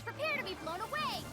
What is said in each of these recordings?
Prepare to be blown away!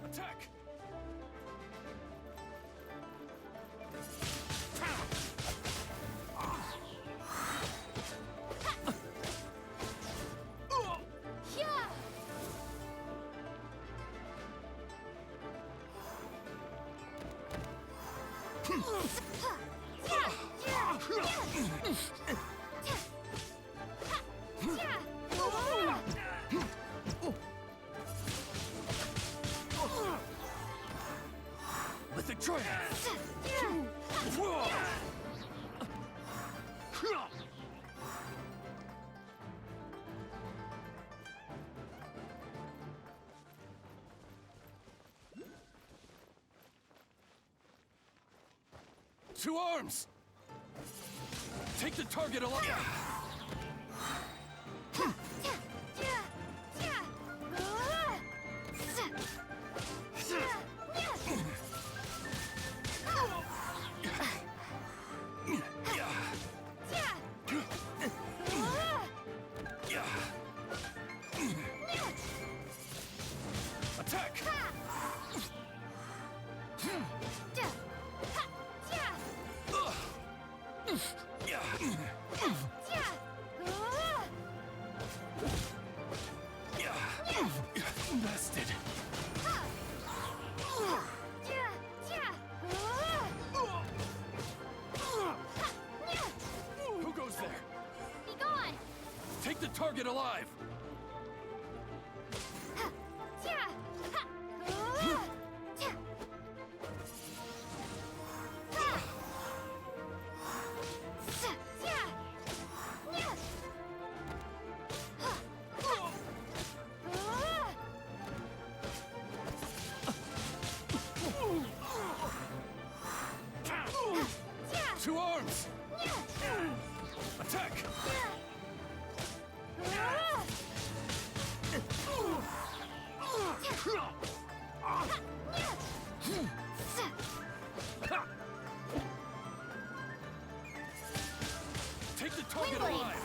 Attack! Mythic Triad! Two arms! Take the target alive! Attack! Bested. Who goes there? Be gone! Take the target alive! Two arms! Attack! Take the target alive!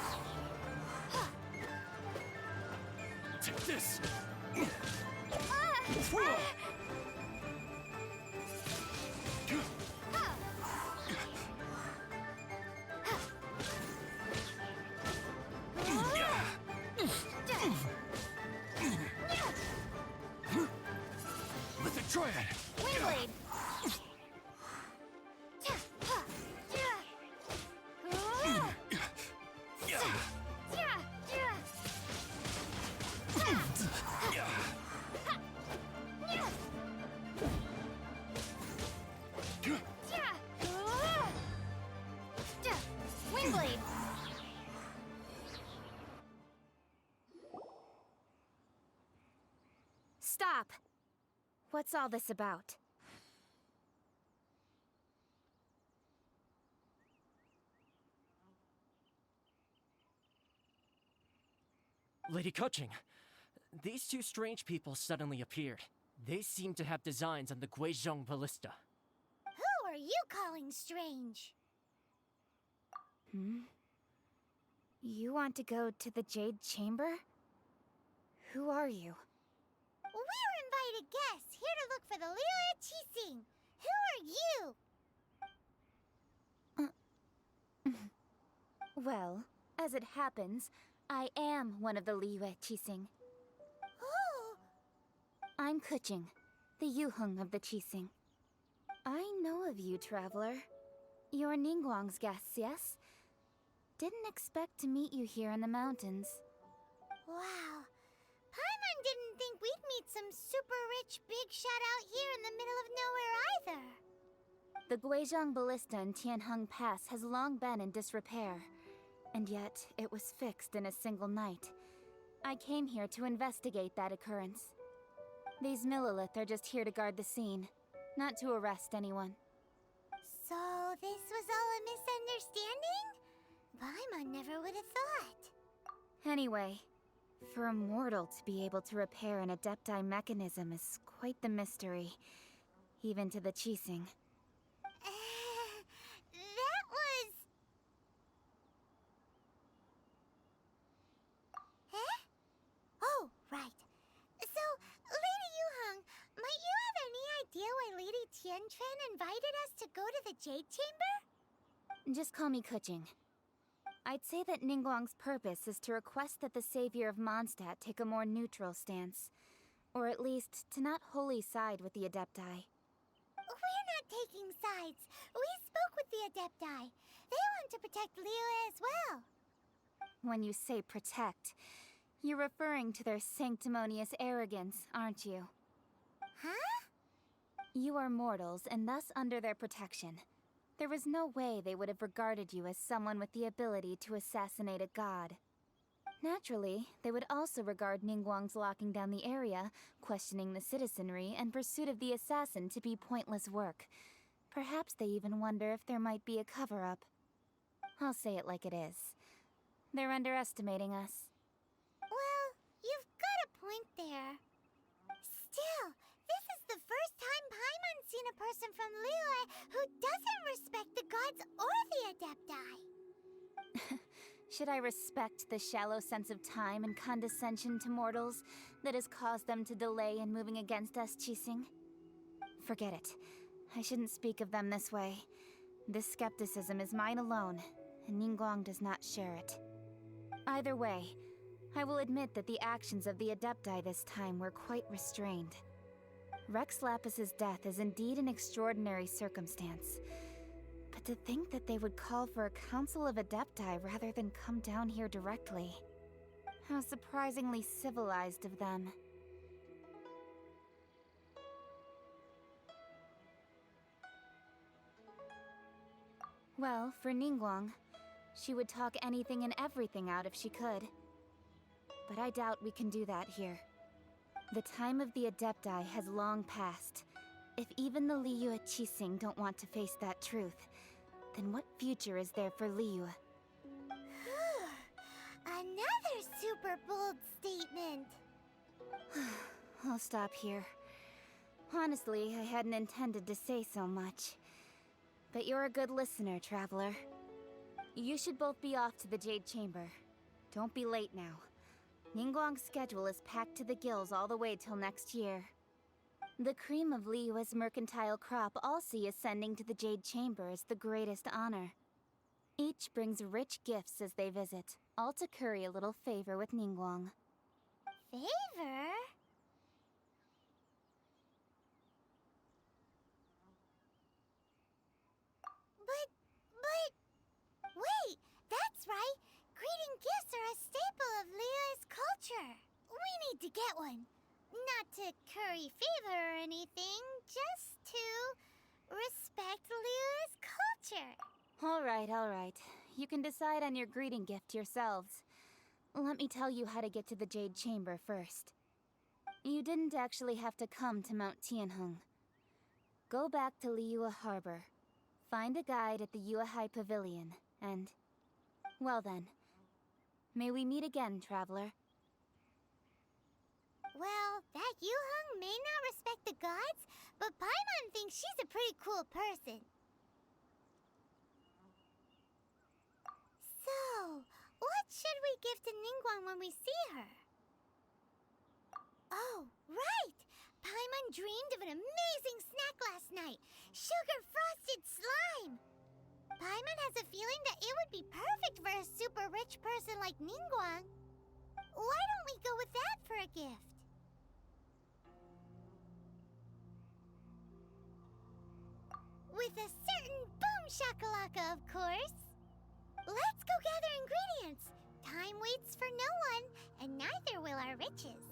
Take this! Mythic Triad! Windblade! Windblade! Stop! What's all this about? Lady Kuching, these two strange people suddenly appeared. They seem to have designs on the Guizhong Ballista. Who are you calling strange? You want to go to the Jade Chamber? Who are you? We're invited guests here to look for the Liyue Qixing. Who are you? Well, as it happens, I am one of the Liyue Qixing. Oh, I'm Kuching, the Yuheng of the Qixing. I know of you, traveler. You're Ningguang's guests, yes? Didn't expect to meet you here in the mountains. wow. Paimon didn't think we'd meet some super rich big shot out here in the middle of nowhere either. The Guizhong Ballista in Tianheng Pass has long been in disrepair, and yet it was fixed in a single night. I came here to investigate that occurrence. These Millilith are just here to guard the scene, not to arrest anyone. So this was all a misunderstanding? Paimon never would have thought. Anyway, for a mortal to be able to repair an Adepti mechanism is quite the mystery, even to the Qixing. That was... Eh? Oh, right. So, Lady Yuheng, might you have any idea why Lady Tianquan invited us to go to the Jade Chamber? Just call me Kuching. I'd say that Ningguang's purpose is to request that the savior of Mondstadt take a more neutral stance. Or at least, to not wholly side with the Adepti. We're not taking sides. We spoke with the Adepti. They want to protect Liyue as well. When you say protect, you're referring to their sanctimonious arrogance, aren't you? Huh? You are mortals, and thus under their protection. There was no way they would have regarded you as someone with the ability to assassinate a god. Naturally, they would also regard Ningguang's locking down the area, questioning the citizenry, and pursuit of the assassin to be pointless work. Perhaps they even wonder if there might be a cover-up. I'll say it like it is. They're underestimating us. Well, you've got a point there. Still, this is the first time Paimon's seen a person from Liyue who doesn't respect the gods or the Adepti. Should I respect the shallow sense of time and condescension to mortals that has caused them to delay in moving against us, Qixing? Forget it. I shouldn't speak of them this way. This skepticism is mine alone, and Ningguang does not share it. Either way, I will admit that the actions of the Adepti this time were quite restrained. Rex Lapis's death is indeed an extraordinary circumstance. But to think that they would call for a council of Adepti rather than come down here directly. How surprisingly civilized of them. Well, for Ningguang, she would talk anything and everything out if she could. But I doubt we can do that here. The time of the Adepti has long passed. If even the Liyue Qixing don't want to face that truth, then what future is there for Liyue? Another super bold statement. I'll stop here. Honestly, I hadn't intended to say so much. But you're a good listener, Traveler. You should both be off to the Jade Chamber. Don't be late now. Ningguang's schedule is packed to the gills all the way till next year. The cream of Liyue's mercantile crop all see ascending to the Jade Chamber as the greatest honor. Each brings rich gifts as they visit, all to curry a little favor with Ningguang. Favor? But... Wait, that's right! Greeting gifts are a staple of Liyue's culture. We need to get one. Not to curry favor or anything, just to respect Liyue's culture. All right. You can decide on your greeting gift yourselves. Let me tell you how to get to the Jade Chamber first. You didn't actually have to come to Mount Tianheng. Go back to Liyue Harbor. Find a guide at the Yuehai Pavilion, and... well then. May we meet again, Traveler. Well, that Yuheng may not respect the gods, but Paimon thinks she's a pretty cool person. So, what should we give to Ningguang when we see her? Oh, right! Paimon dreamed of an amazing snack last night! Sugar-frosted slime! Paimon has a feeling that it would be perfect for a super rich person like Ningguang. Why don't we go with that for a gift? With a certain boom shakalaka, of course! Let's go gather ingredients! Time waits for no one, and neither will our riches.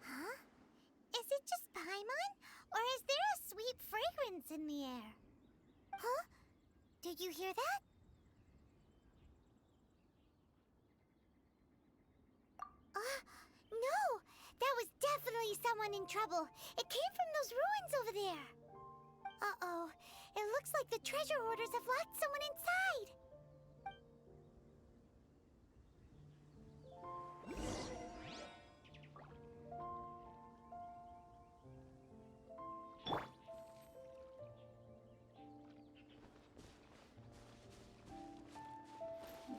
Huh? Is it just Paimon? Or is there a sweet fragrance in the air? Huh? Did you hear that? No! That was definitely someone in trouble. It came from those ruins over there. Uh-oh. It looks like the treasure hoarders have locked someone inside.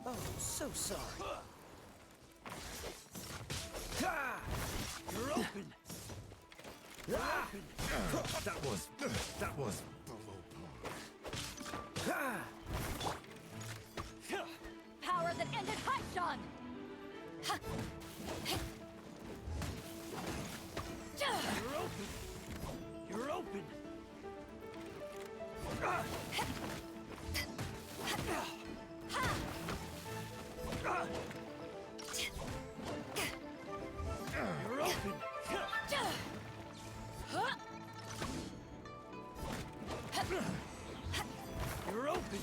Oh, so sorry. You're open! You're open! That was. Power that ended Haishan! You're open! You're open! You're open! You're open! You're open!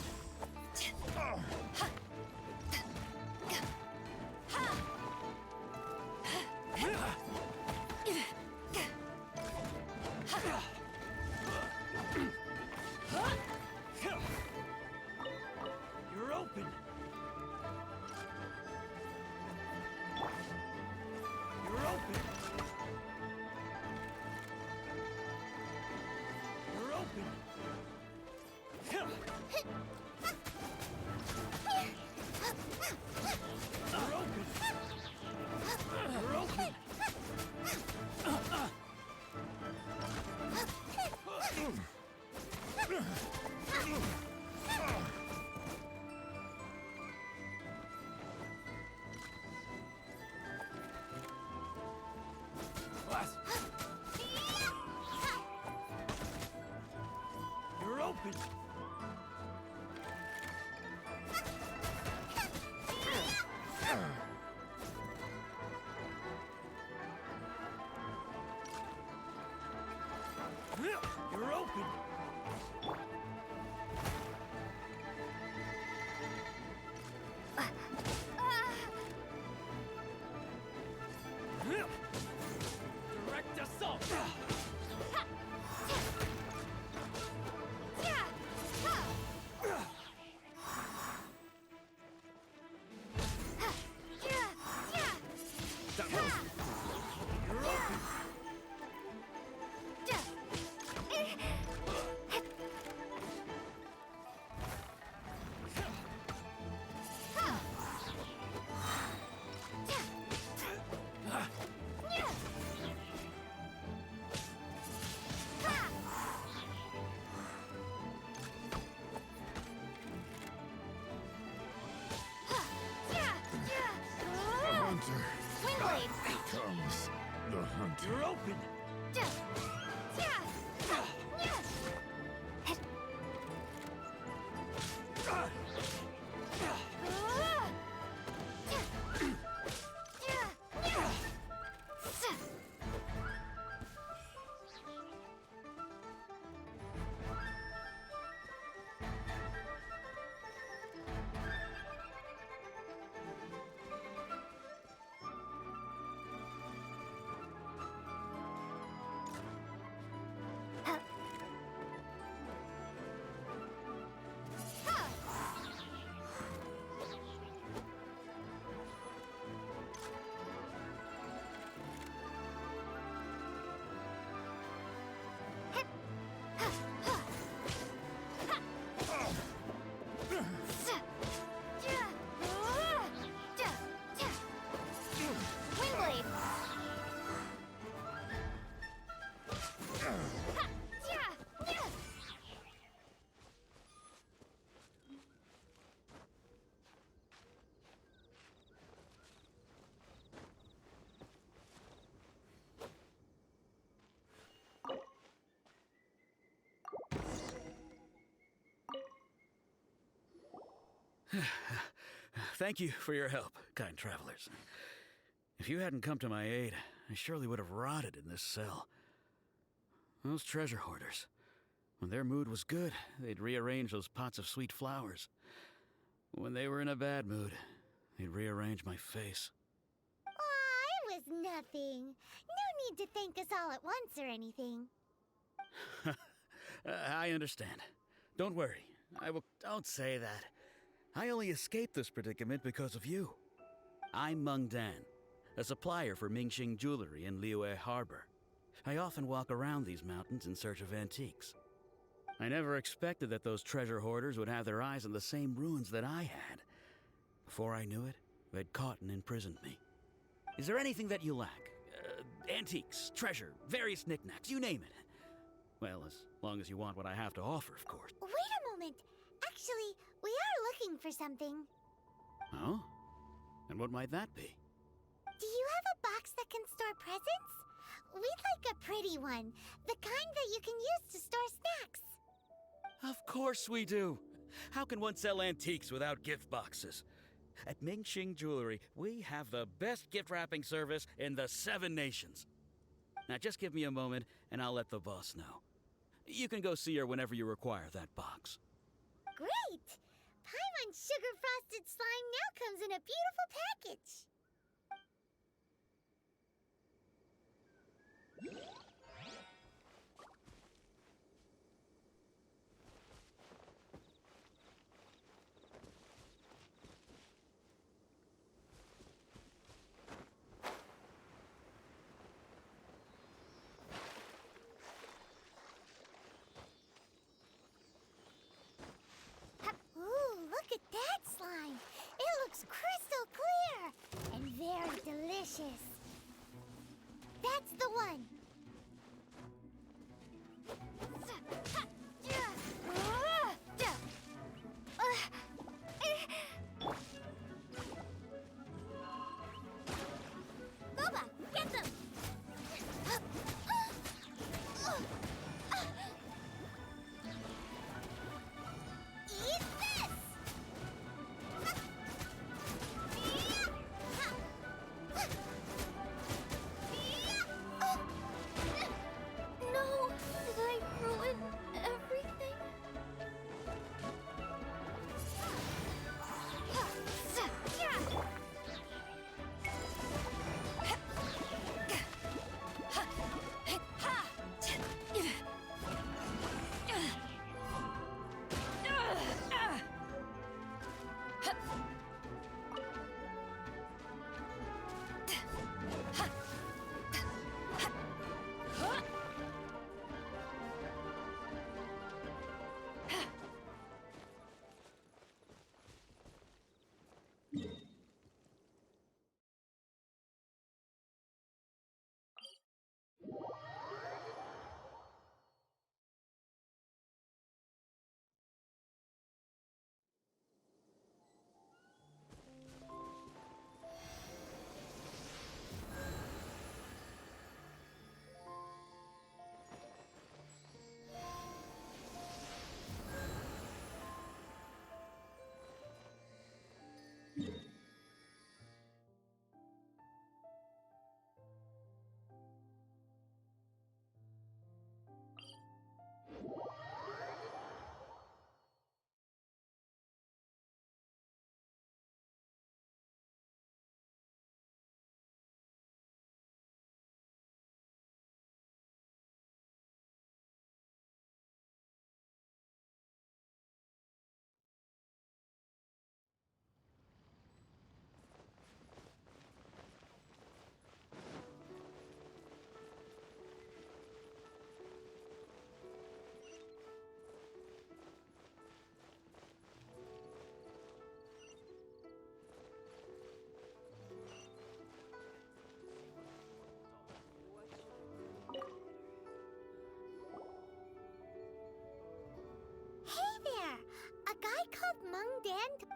You're open! You're open! You're open! You're open! Class. You're open! You're open! Direct assault! That was. You're open! Thank you for your help, kind travelers. If you hadn't come to my aid, I surely would have rotted in this cell. Those treasure hoarders. When their mood was good, they'd rearrange those pots of sweet flowers. When they were in a bad mood, they'd rearrange my face. Aw, it was nothing. No need to thank us all at once or anything. I understand. Don't worry. Don't say that. I only escaped this predicament because of you. I'm Meng Dan, a supplier for Mingxing Jewelry in Liyue Harbor. I often walk around these mountains in search of antiques. I never expected that those treasure hoarders would have their eyes on the same ruins that I had. Before I knew it, they'd caught and imprisoned me. Is there anything that you lack? Antiques, treasure, various knickknacks, you name it. Well, as long as you want what I have to offer, of course. Wait a moment. Actually, we are looking for something. Oh? And what might that be? Do you have a box that can store presents? We'd like a pretty one. The kind that you can use to store snacks. Of course we do. How can one sell antiques without gift boxes? At Mingxing Jewelry, we have the best gift wrapping service in the 7 nations. Now just give me a moment, and I'll let the boss know. You can go see her whenever you require that box. Great! Paimon Sugar Frosted Slime now comes in a beautiful package. Ooh, look at that slime. It looks crystal clear and very delicious. That's the one.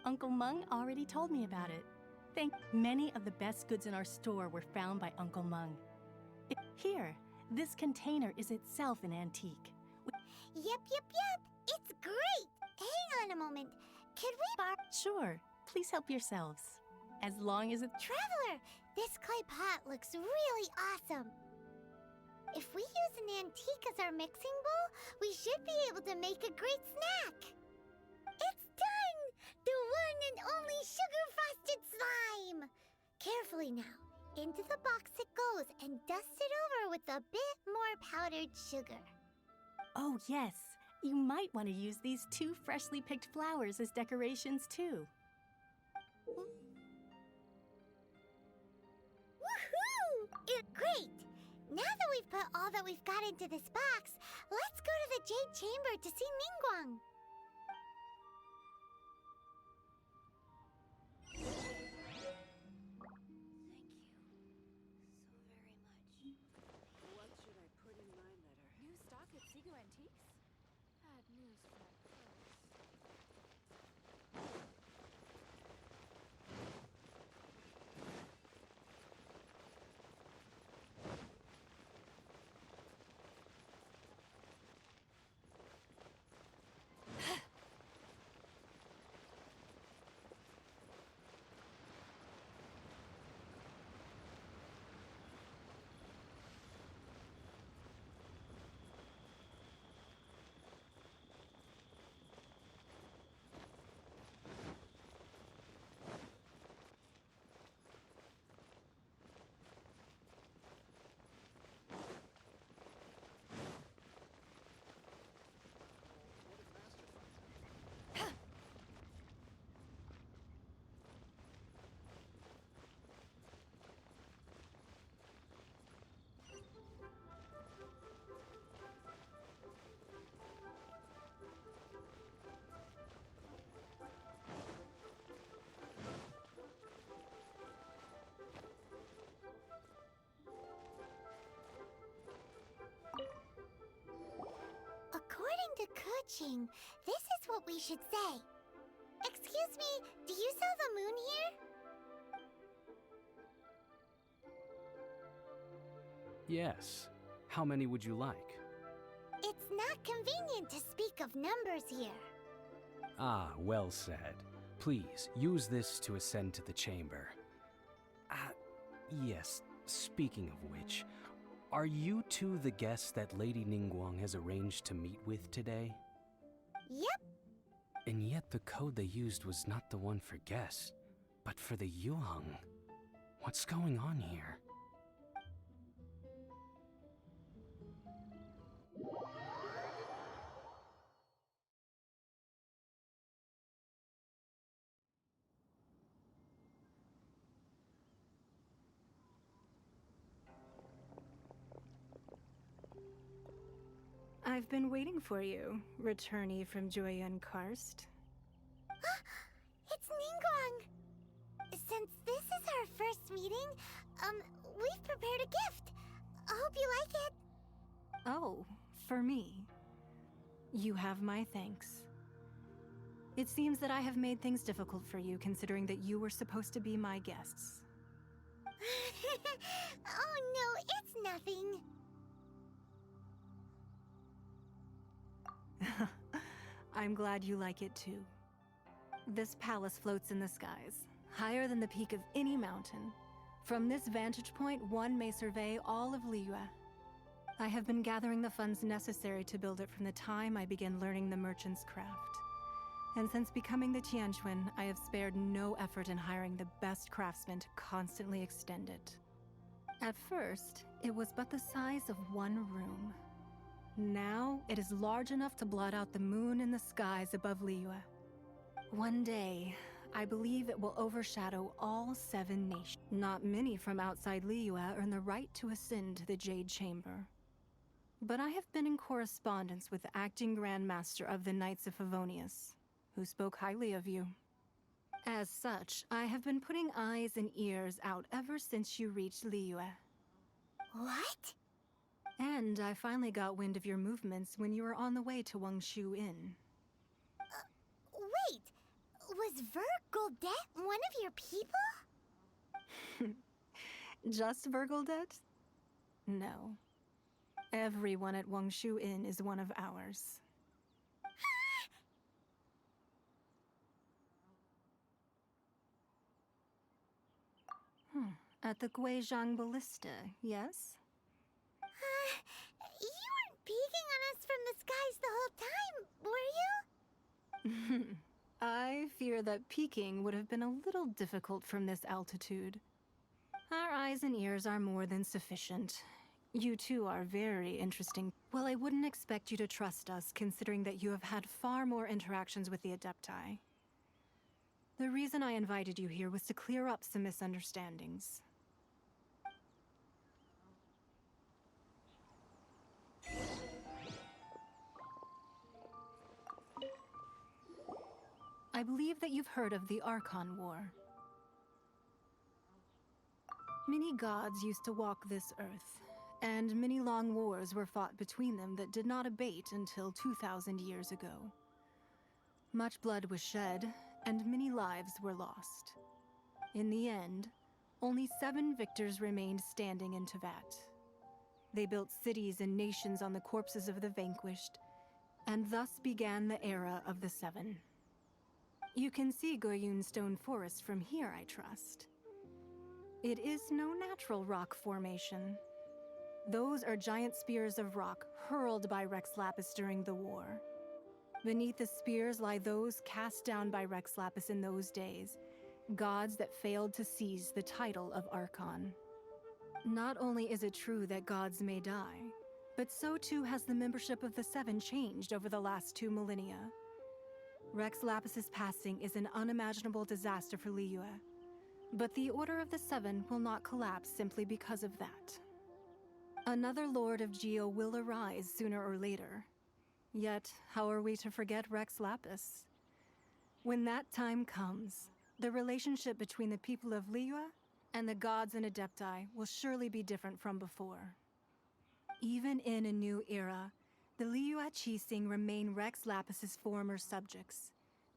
Uncle Mung already told me about it. Many of the best goods in our store were found by Uncle Mung. Here, this container is itself an antique. Yep. It's great! Hang on a moment. Could we borrow... Sure, please help yourselves. As long as it's... Traveler, this clay pot looks really awesome. If we use an antique as our mixing bowl, we should be able to make a great snack. It's done! The one and only sugar-frosted slime! Carefully now. Into the box it goes and dust it over with a bit more powdered sugar. Oh, yes. You might want to use these 2 freshly picked flowers as decorations, too. Woohoo! Great! Now that we've put all that we've got into this box, let's go to the Jade Chamber to see Ningguang. What should I put in my letter? New stock at Sigo Antiques? Bad news for my clothes. According to Kuching, this is what we should say. Excuse me, do you sell the moon here? Yes. How many would you like? It's not convenient to speak of numbers here. Ah, well said. Please, use this to ascend to the chamber. Yes, speaking of which, are you two the guests that Lady Ningguang has arranged to meet with today? Yep. And yet the code they used was not the one for guests, but for the Yuheng. What's going on here? I've been waiting for you, returnee from Joyun Karst. It's Ningguang! Since this is our first meeting, we've prepared a gift. I hope you like it. Oh, for me. You have my thanks. It seems that I have made things difficult for you, considering that you were supposed to be my guests. Oh no, it's nothing. I'm glad you like it too. This palace floats in the skies, higher than the peak of any mountain. From this vantage point, one may survey all of Liyue. I have been gathering the funds necessary to build it from the time I began learning the merchant's craft. And since becoming the Tianquan, I have spared no effort in hiring the best craftsmen to constantly extend it. At first, it was but the size of one room. Now, it is large enough to blot out the moon in the skies above Liyue. One day, I believe it will overshadow all 7 nations. Not many from outside Liyue earn the right to ascend to the Jade Chamber. But I have been in correspondence with the acting Grand Master of the Knights of Favonius, who spoke highly of you. As such, I have been putting eyes and ears out ever since you reached Liyue. What? And I finally got wind of your movements when you were on the way to Wangshu Inn. Wait! Was Was Vergoldet one of your people? Just Vergoldet? No. Everyone at Wangshu Inn is one of ours. At the Guizhang Ballista, yes? You weren't peeking on us from the skies the whole time, were you? I fear that peeking would have been a little difficult from this altitude. Our eyes and ears are more than sufficient. You two are very interesting. Well, I wouldn't expect you to trust us, considering that you have had far more interactions with the Adepti. The reason I invited you here was to clear up some misunderstandings. I believe that you've heard of the Archon War. Many gods used to walk this earth, and many long wars were fought between them that did not abate until 2,000 years ago. Much blood was shed, and many lives were lost. In the end, only 7 victors remained standing in Tevat. They built cities and nations on the corpses of the vanquished, and thus began the era of the 7. You can see Goyun Stone Forest from here, I trust. It is no natural rock formation. Those are giant spears of rock hurled by Rex Lapis during the war. Beneath the spears lie those cast down by Rex Lapis in those days, gods that failed to seize the title of Archon. Not only is it true that gods may die, but so too has the membership of the 7 changed over the last 2 millennia. Rex Lapis's passing is an unimaginable disaster for Liyue, but the Order of the 7 will not collapse simply because of that. Another Lord of Geo will arise sooner or later. Yet, how are we to forget Rex Lapis? When that time comes, the relationship between the people of Liyue and the gods and Adepti will surely be different from before. Even in a new era, the Liyue Qixing remain Rex Lapis's former subjects.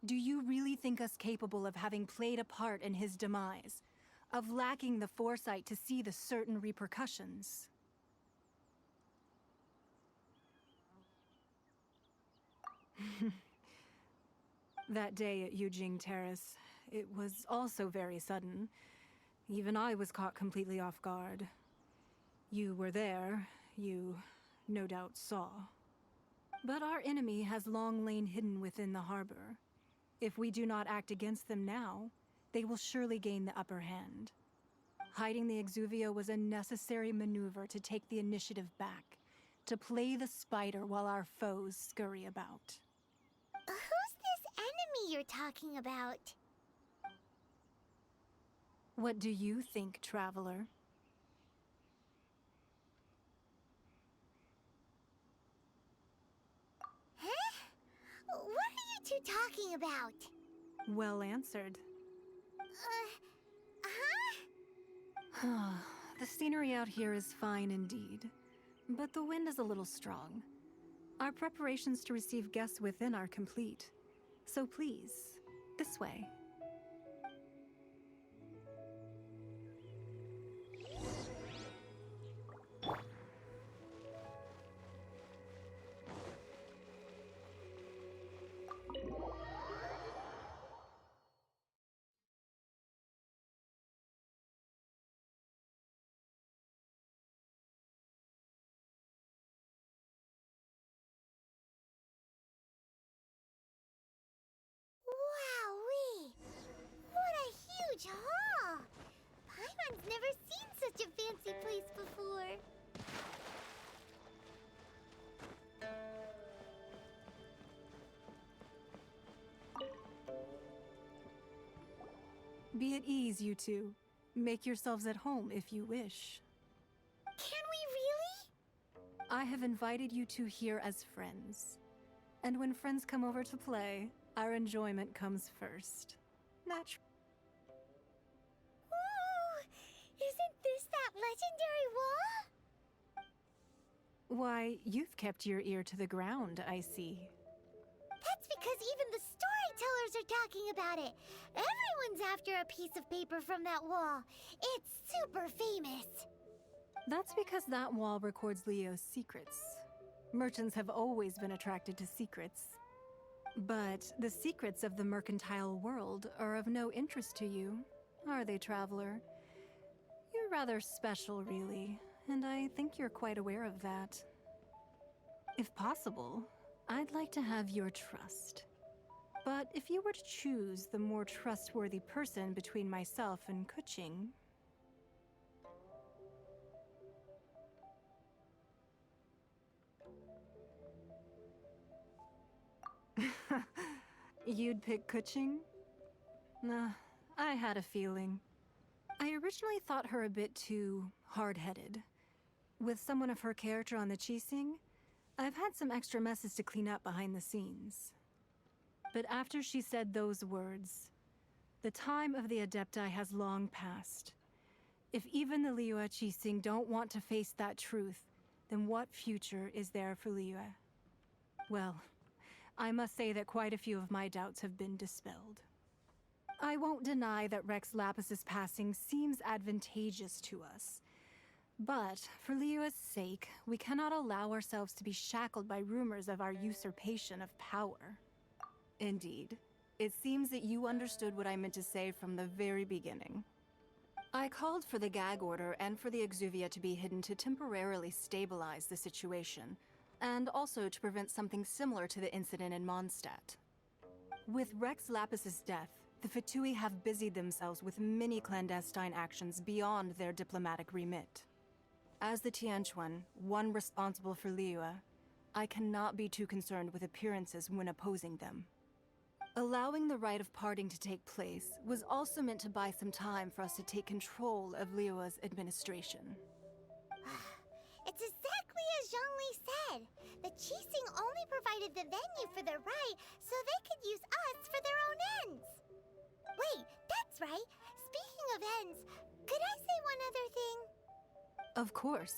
Do you really think us capable of having played a part in his demise? Of lacking the foresight to see the certain repercussions? That day at Yujing Terrace, it was also very sudden. Even I was caught completely off guard. You were there, you no doubt saw. But our enemy has long lain hidden within the harbor. If we do not act against them now, they will surely gain the upper hand. Hiding the Exuvio was a necessary maneuver to take the initiative back, to play the spider while our foes scurry about. Who's this enemy you're talking about? What do you think, traveler? Huh? What are you two talking about? Well answered. The scenery out here is fine indeed, but the wind is a little strong. Our preparations to receive guests within are complete, so please, this way. Wowee! What a huge hall! Paimon's never seen such a fancy place before. Be at ease, you two. Make yourselves at home if you wish. Can we really? I have invited you two here as friends. And when friends come over to play, our enjoyment comes first. Natural. Ooh! Isn't this that legendary wall? Why, you've kept your ear to the ground, I see. That's because even the storytellers stores are talking about it. Everyone's after a piece of paper from that wall. It's super famous. That's because that wall records Leo's secrets. Merchants have always been attracted to secrets. But the secrets of the mercantile world are of no interest to you, are they, traveler? You're rather special, really, and I think you're quite aware of that. If possible, I'd like to have your trust. But if you were to choose the more trustworthy person between myself and Kuching... You'd pick Kuching? Nah, I had a feeling. I originally thought her a bit too hard-headed. With someone of her character on the Qixing, I've had some extra messes to clean up behind the scenes. But after she said those words, the time of the Adepti has long passed. If even the Liyue Qixing don't want to face that truth, then what future is there for Liyue? Well, I must say that quite a few of my doubts have been dispelled. I won't deny that Rex Lapis's passing seems advantageous to us. But for Liyue's sake, we cannot allow ourselves to be shackled by rumors of our usurpation of power. Indeed, it seems that you understood what I meant to say from the very beginning. I called for the gag order and for the Exuvia to be hidden to temporarily stabilize the situation, and also to prevent something similar to the incident in Mondstadt. With Rex Lapis's death, the Fatui have busied themselves with many clandestine actions beyond their diplomatic remit. As the Tianquan, one responsible for Liyue, I cannot be too concerned with appearances when opposing them. Allowing the rite of parting to take place was also meant to buy some time for us to take control of Liyue's administration. It's exactly as Zhongli said. The Qixing only provided the venue for the rite so they could use us for their own ends. Wait, that's right. Speaking of ends, could I say one other thing? Of course.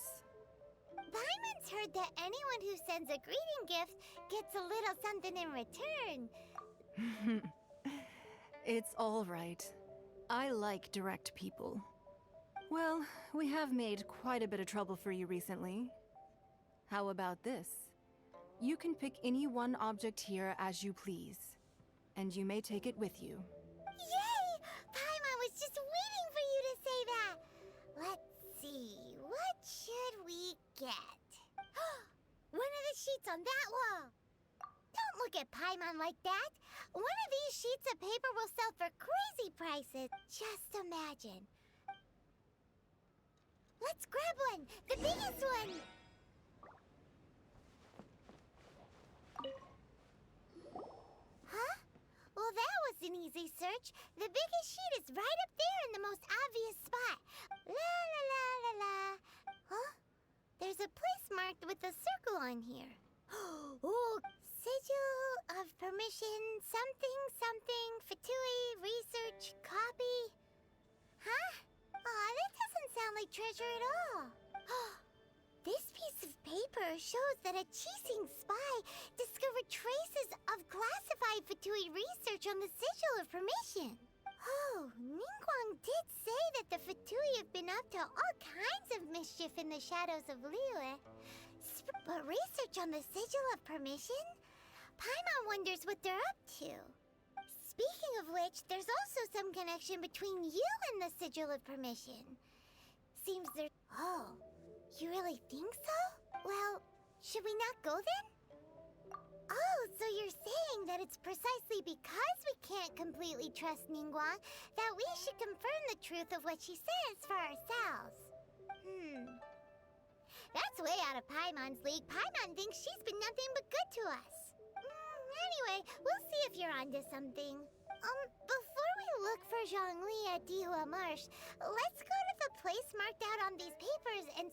Paimon's heard that anyone who sends a greeting gift gets a little something in return. It's all right. I like direct people. Well, we have made quite a bit of trouble for you recently. How about this? You can pick any one object here as you please, and you may take it with you. Yay! Paimon was just waiting for you to say that! Let's see, what should we get? One of the sheets on that wall! Don't look at Paimon like that! One of these sheets of paper will sell for crazy prices! Just imagine. Let's grab one! The biggest one! Huh? Well, that was an easy search. The biggest sheet is right up there in the most obvious spot. La la la la la. Huh? There's a place marked with a circle on here. Oh, sigil of permission, something, something, Fatui, research, copy. Huh? Aw, that doesn't sound like treasure at all. This piece of paper shows that a Qixing spy discovered traces of classified Fatui research on the sigil of permission. Oh, Ningguang did say that the Fatui have been up to all kinds of mischief in the shadows of Liyue. But research on the sigil of permission? Paimon wonders what they're up to. Speaking of which, there's also some connection between you and the sigil of permission. Seems there... Oh, you really think so? Well, should we not go then? Oh, so you're saying that it's precisely because we can't completely trust Ningguang that we should confirm the truth of what she says for ourselves. That's way out of Paimon's league. Paimon thinks she's been nothing but good to us. Anyway, we'll see if you're onto something. Before we look for Zhongli at Dihua Marsh, let's go to the place marked out on these papers and...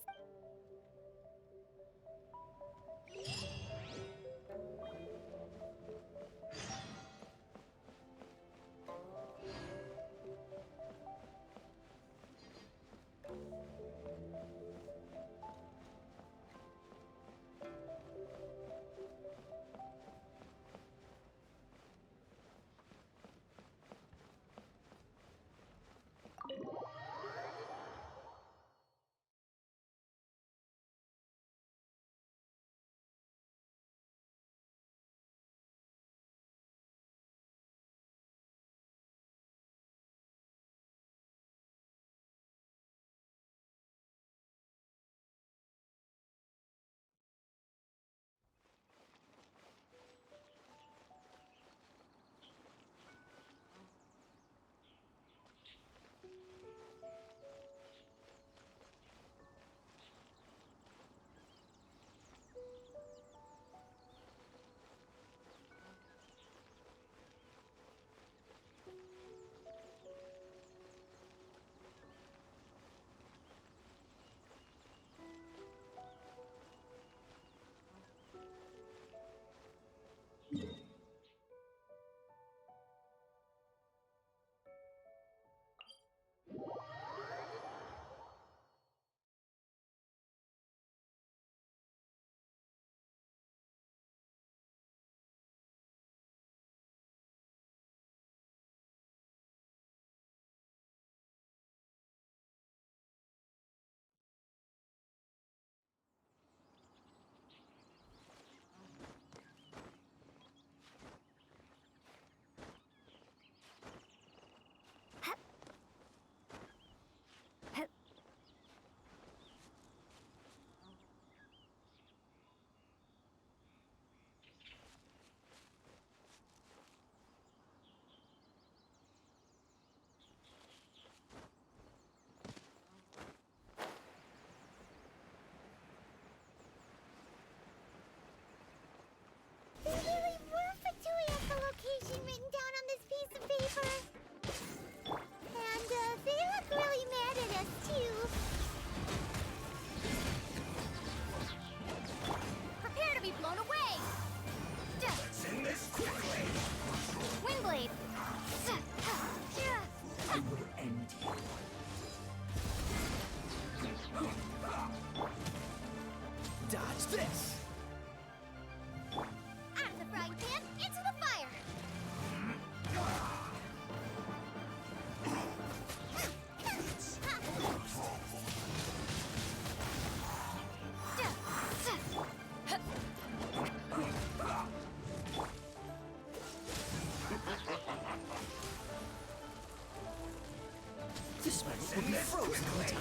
will be frozen in time.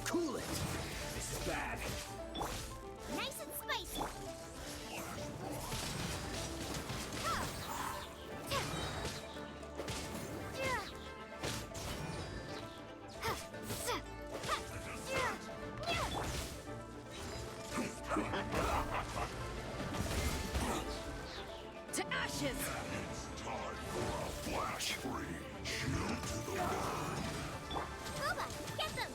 Cool it. This is bad. Nice and spicy. Ha! Ta! Yeah! Ha! Sa! Ha! Yeah! Yeah! To ashes! Time for a flash free. Shield to the world. Boba, get them!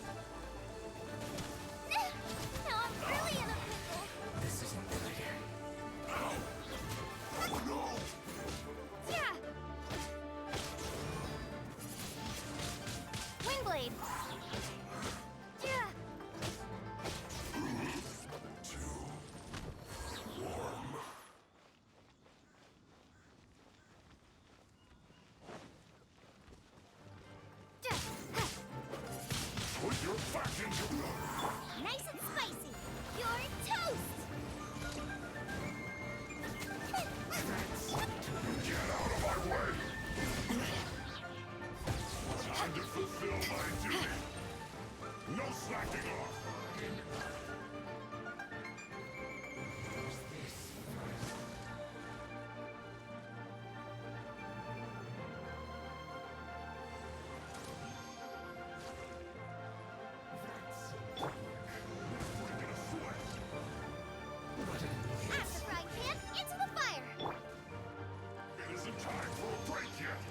Now I'm really in a pickle. This isn't good. Oh no! Yeah! Windblade! Yeah! Yeah. Ha. Put your back into the... Nice and spicy! You're toast! Get out of my way! Time to fulfill my duty. No slacking off. At the frying pan, into the fire! It isn't time for a break yet.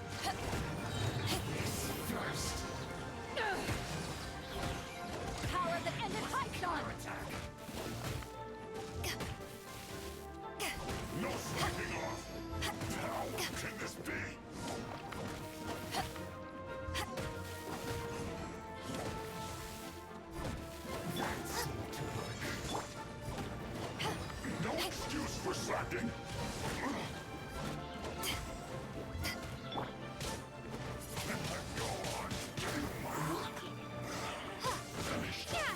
Power that ended Python! No slacking off. How can this be? No excuse for slacking. Go on, do my work. Finished. Yeah!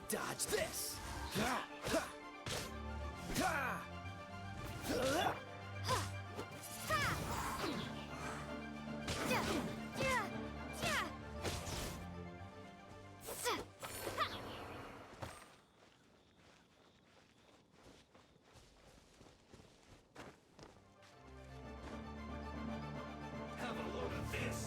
Dodge this. Have a load of this.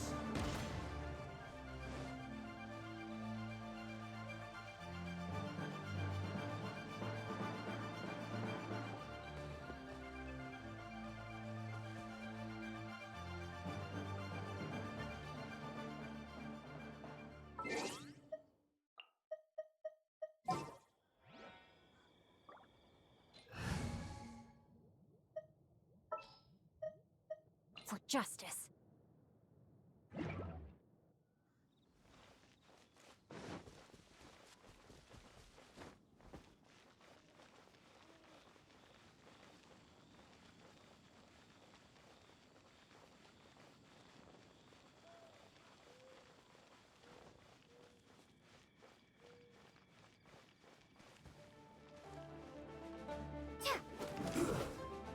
For justice.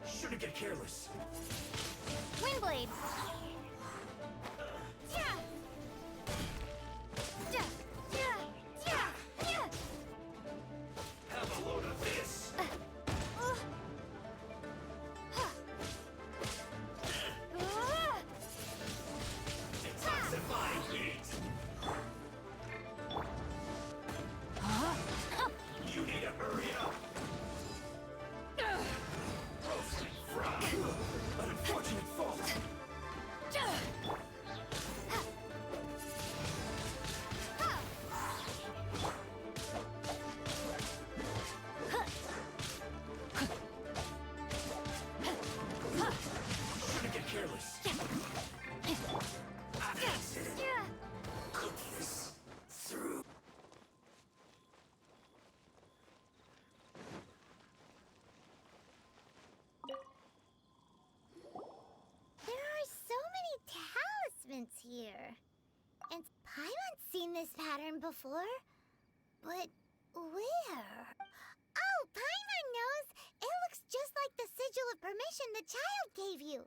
Shouldn't get careless. Windblade! Yeah! Yeah! Yeah! Yeah! Yeah! Have a load of this. Intensify heat. You need to hurry up. Roast and fry. An unfortunate fault. here. And Paimon's seen this pattern before. But where? Oh, Paimon knows! It looks just like the sigil of permission the child gave you.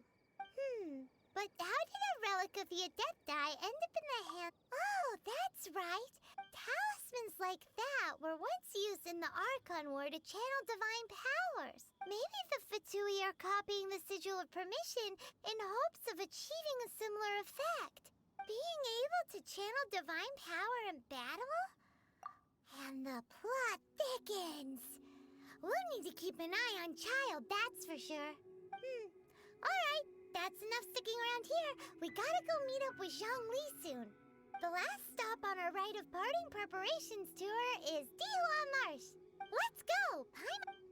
But how did a relic of the Adepti end up in the hand? Oh, that's right! Talismans like that were once used in the Archon War to channel divine powers. Maybe the Fatui are copying the sigil of permission in hopes of achieving a similar effect. Being able to channel divine power in battle? And the plot thickens. We'll need to keep an eye on Child, that's for sure. Alright, that's enough sticking around here. We gotta go meet up with Zhongli soon. The last stop on our rite of parting preparations tour is Dihua Marsh. Let's go! Paimon.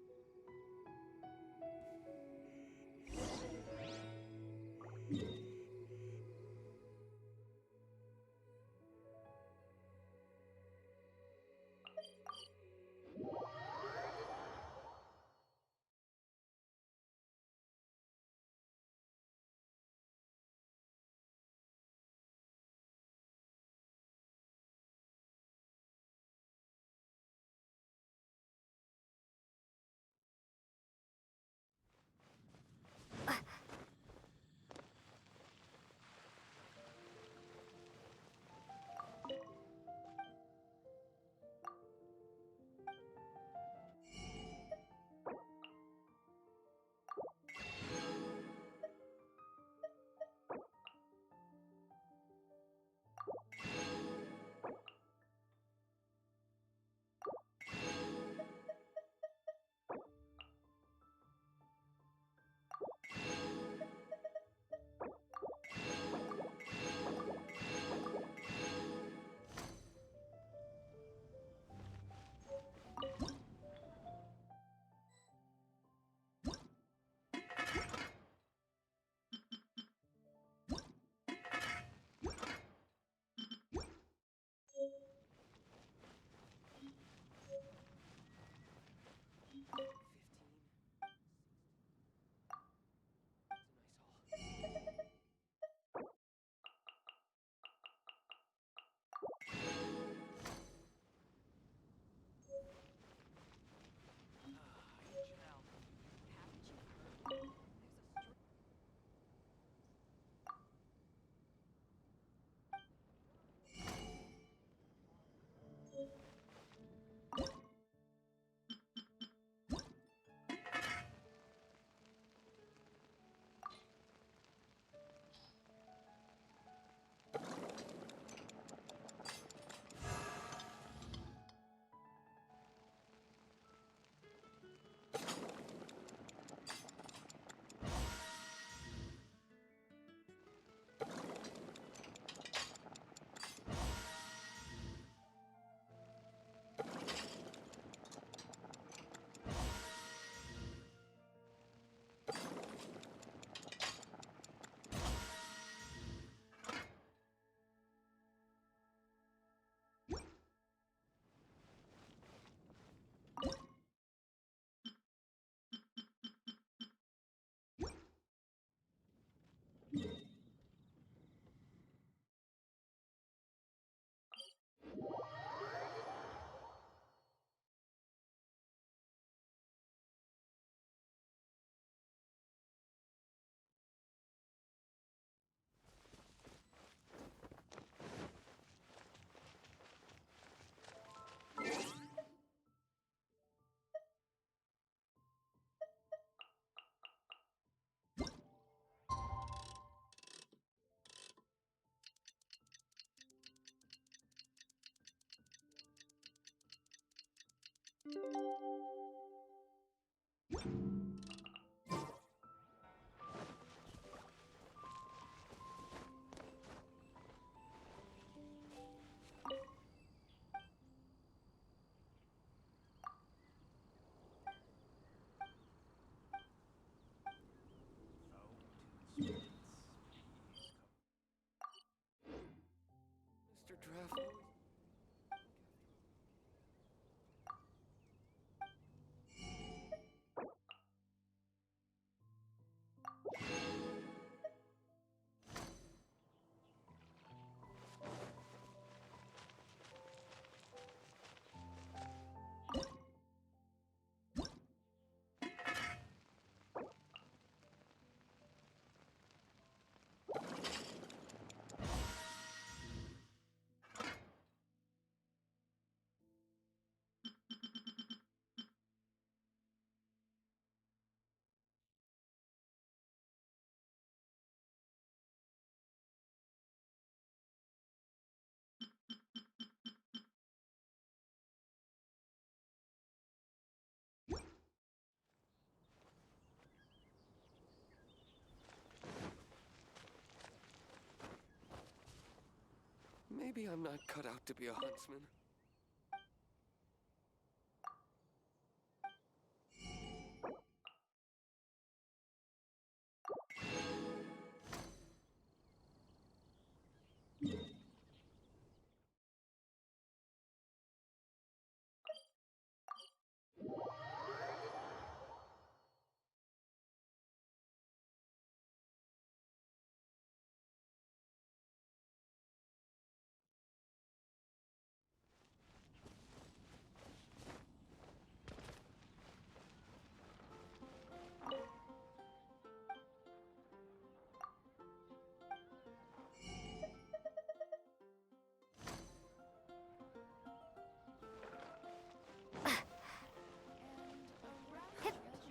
Maybe I'm not cut out to be a huntsman.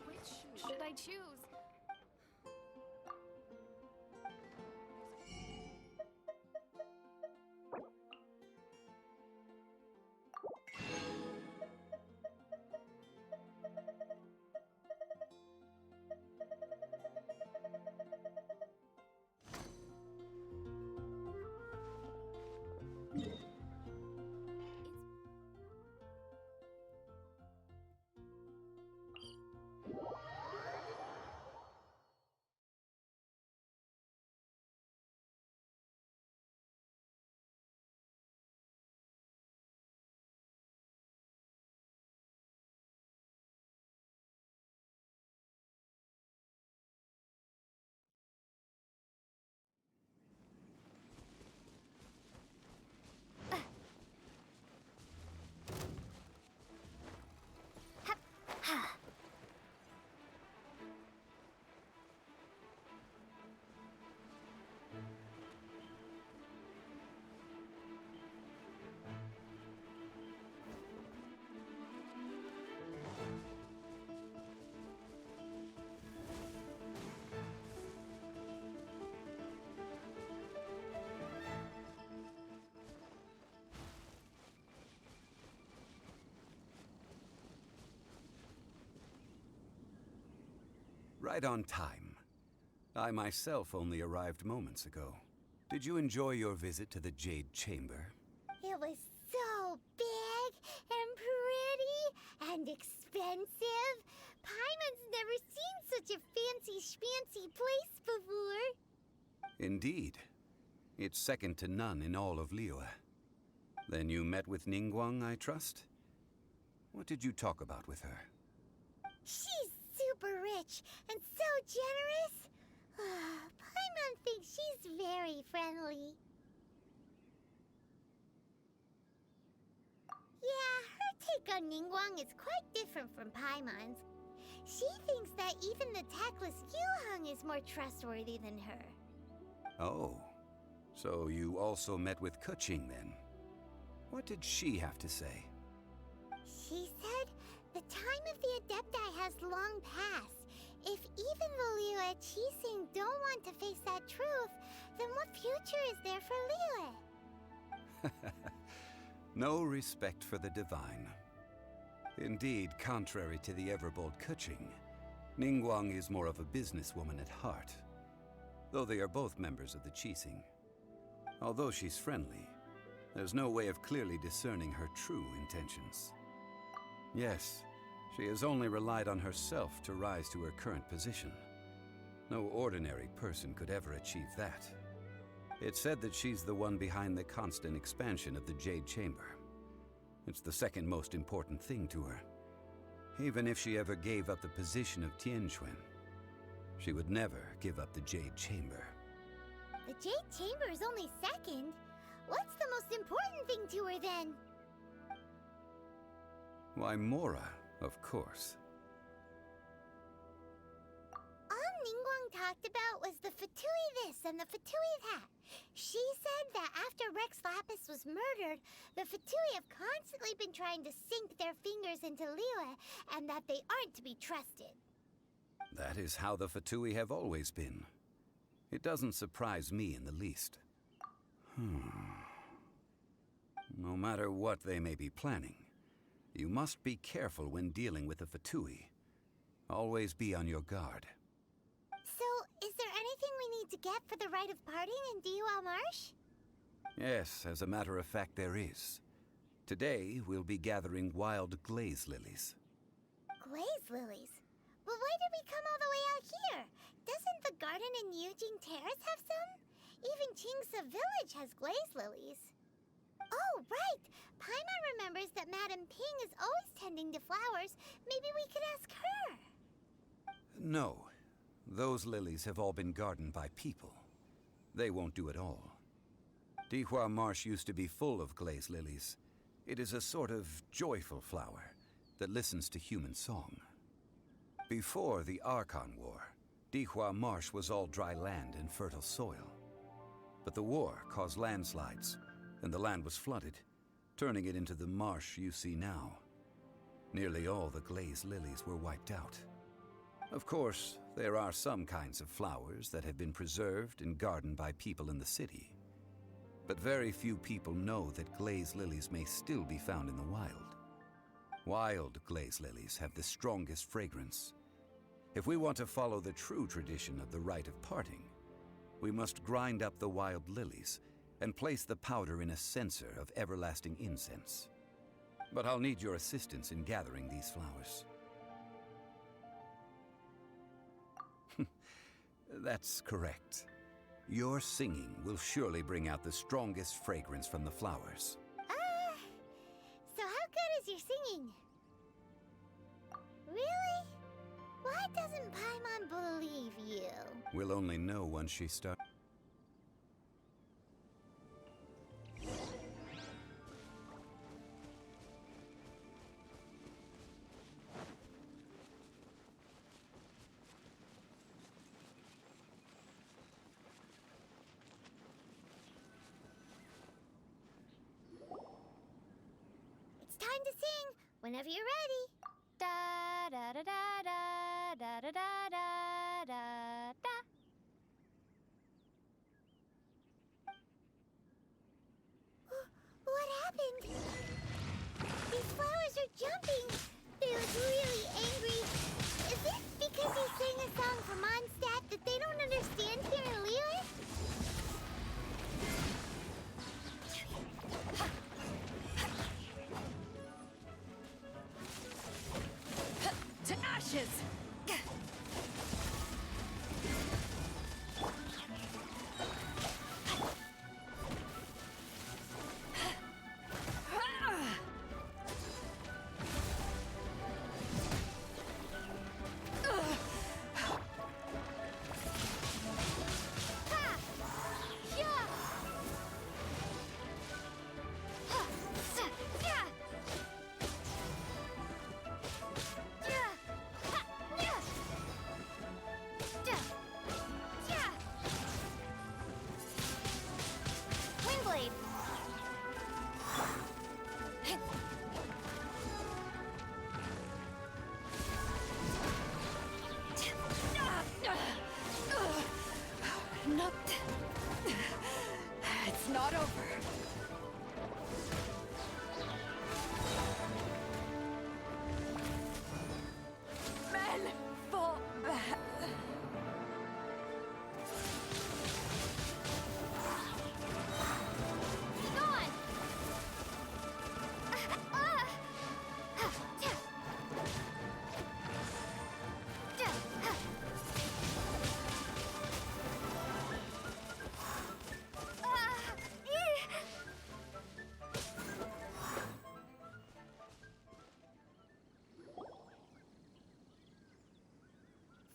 Which should I choose? Right on time. I myself only arrived moments ago. Did you enjoy your visit to the Jade Chamber? It was so big and pretty and expensive. Paimon's never seen such a fancy schmancy place before. Indeed. It's second to none in all of Liyue. Then you met with Ningguang, I trust? What did you talk about with her? She's super rich and so generous. Paimon thinks she's very friendly. Yeah, her take on Ningguang is quite different from Paimon's. She thinks that even the tactless Yuheng is more trustworthy than her. Oh, so you also met with Keqing then? What did she have to say? She said the time of the Adepti has long passed. If even the Liyue Qixing don't want to face that truth, then what future is there for Liyue? No respect for the divine. Indeed, contrary to the ever-bold Keqing, Ningguang is more of a businesswoman at heart, though they are both members of the Qixing. Although she's friendly, there's no way of clearly discerning her true intentions. Yes, she has only relied on herself to rise to her current position. No ordinary person could ever achieve that. It's said that she's the one behind the constant expansion of the Jade Chamber. It's the second most important thing to her. Even if she ever gave up the position of Tianquan, she would never give up the Jade Chamber. The Jade Chamber is only second. What's the most important thing to her then? Why, Mora, of course. All Ningguang talked about was the Fatui this and the Fatui that. She said that after Rex Lapis was murdered, the Fatui have constantly been trying to sink their fingers into Liyue, and that they aren't to be trusted. That is how the Fatui have always been. It doesn't surprise me in the least. No matter what they may be planning, you must be careful when dealing with the Fatui. Always be on your guard. So, is there anything we need to get for the rite of parting in Diwa Marsh? Yes, as a matter of fact, there is. Today, we'll be gathering wild glaze lilies. Glaze lilies? Well, why did we come all the way out here? Doesn't the garden in Eugene Terrace have some? Even Chingsa Village has glaze lilies. Oh, right! Paimon remembers that Madame Ping is always tending to flowers. Maybe we could ask her. No. Those lilies have all been gardened by people. They won't do it all. Dihua Marsh used to be full of glaze lilies. It is a sort of joyful flower that listens to human song. Before the Archon War, Dihua Marsh was all dry land and fertile soil. But the war caused landslides, and the land was flooded, turning it into the marsh you see now. Nearly all the glaze lilies were wiped out. Of course, there are some kinds of flowers that have been preserved and gardened by people in the city. But very few people know that glaze lilies may still be found in the wild. Wild glaze lilies have the strongest fragrance. If we want to follow the true tradition of the rite of parting, we must grind up the wild lilies and place the powder in a censer of everlasting incense. But I'll need your assistance in gathering these flowers. That's correct. Your singing will surely bring out the strongest fragrance from the flowers. So how good is your singing? Really? Why doesn't Paimon believe you? We'll only know once she starts. It's time to sing, whenever you're ready. Da da da da da da da da da da. What happened? These flowers are jumping. They look really angry. Is it because he sang a song from Mondstadt that they don't understand here in Liyue? To ashes! Windblade. Not... It's not over. Men fall back. Gone.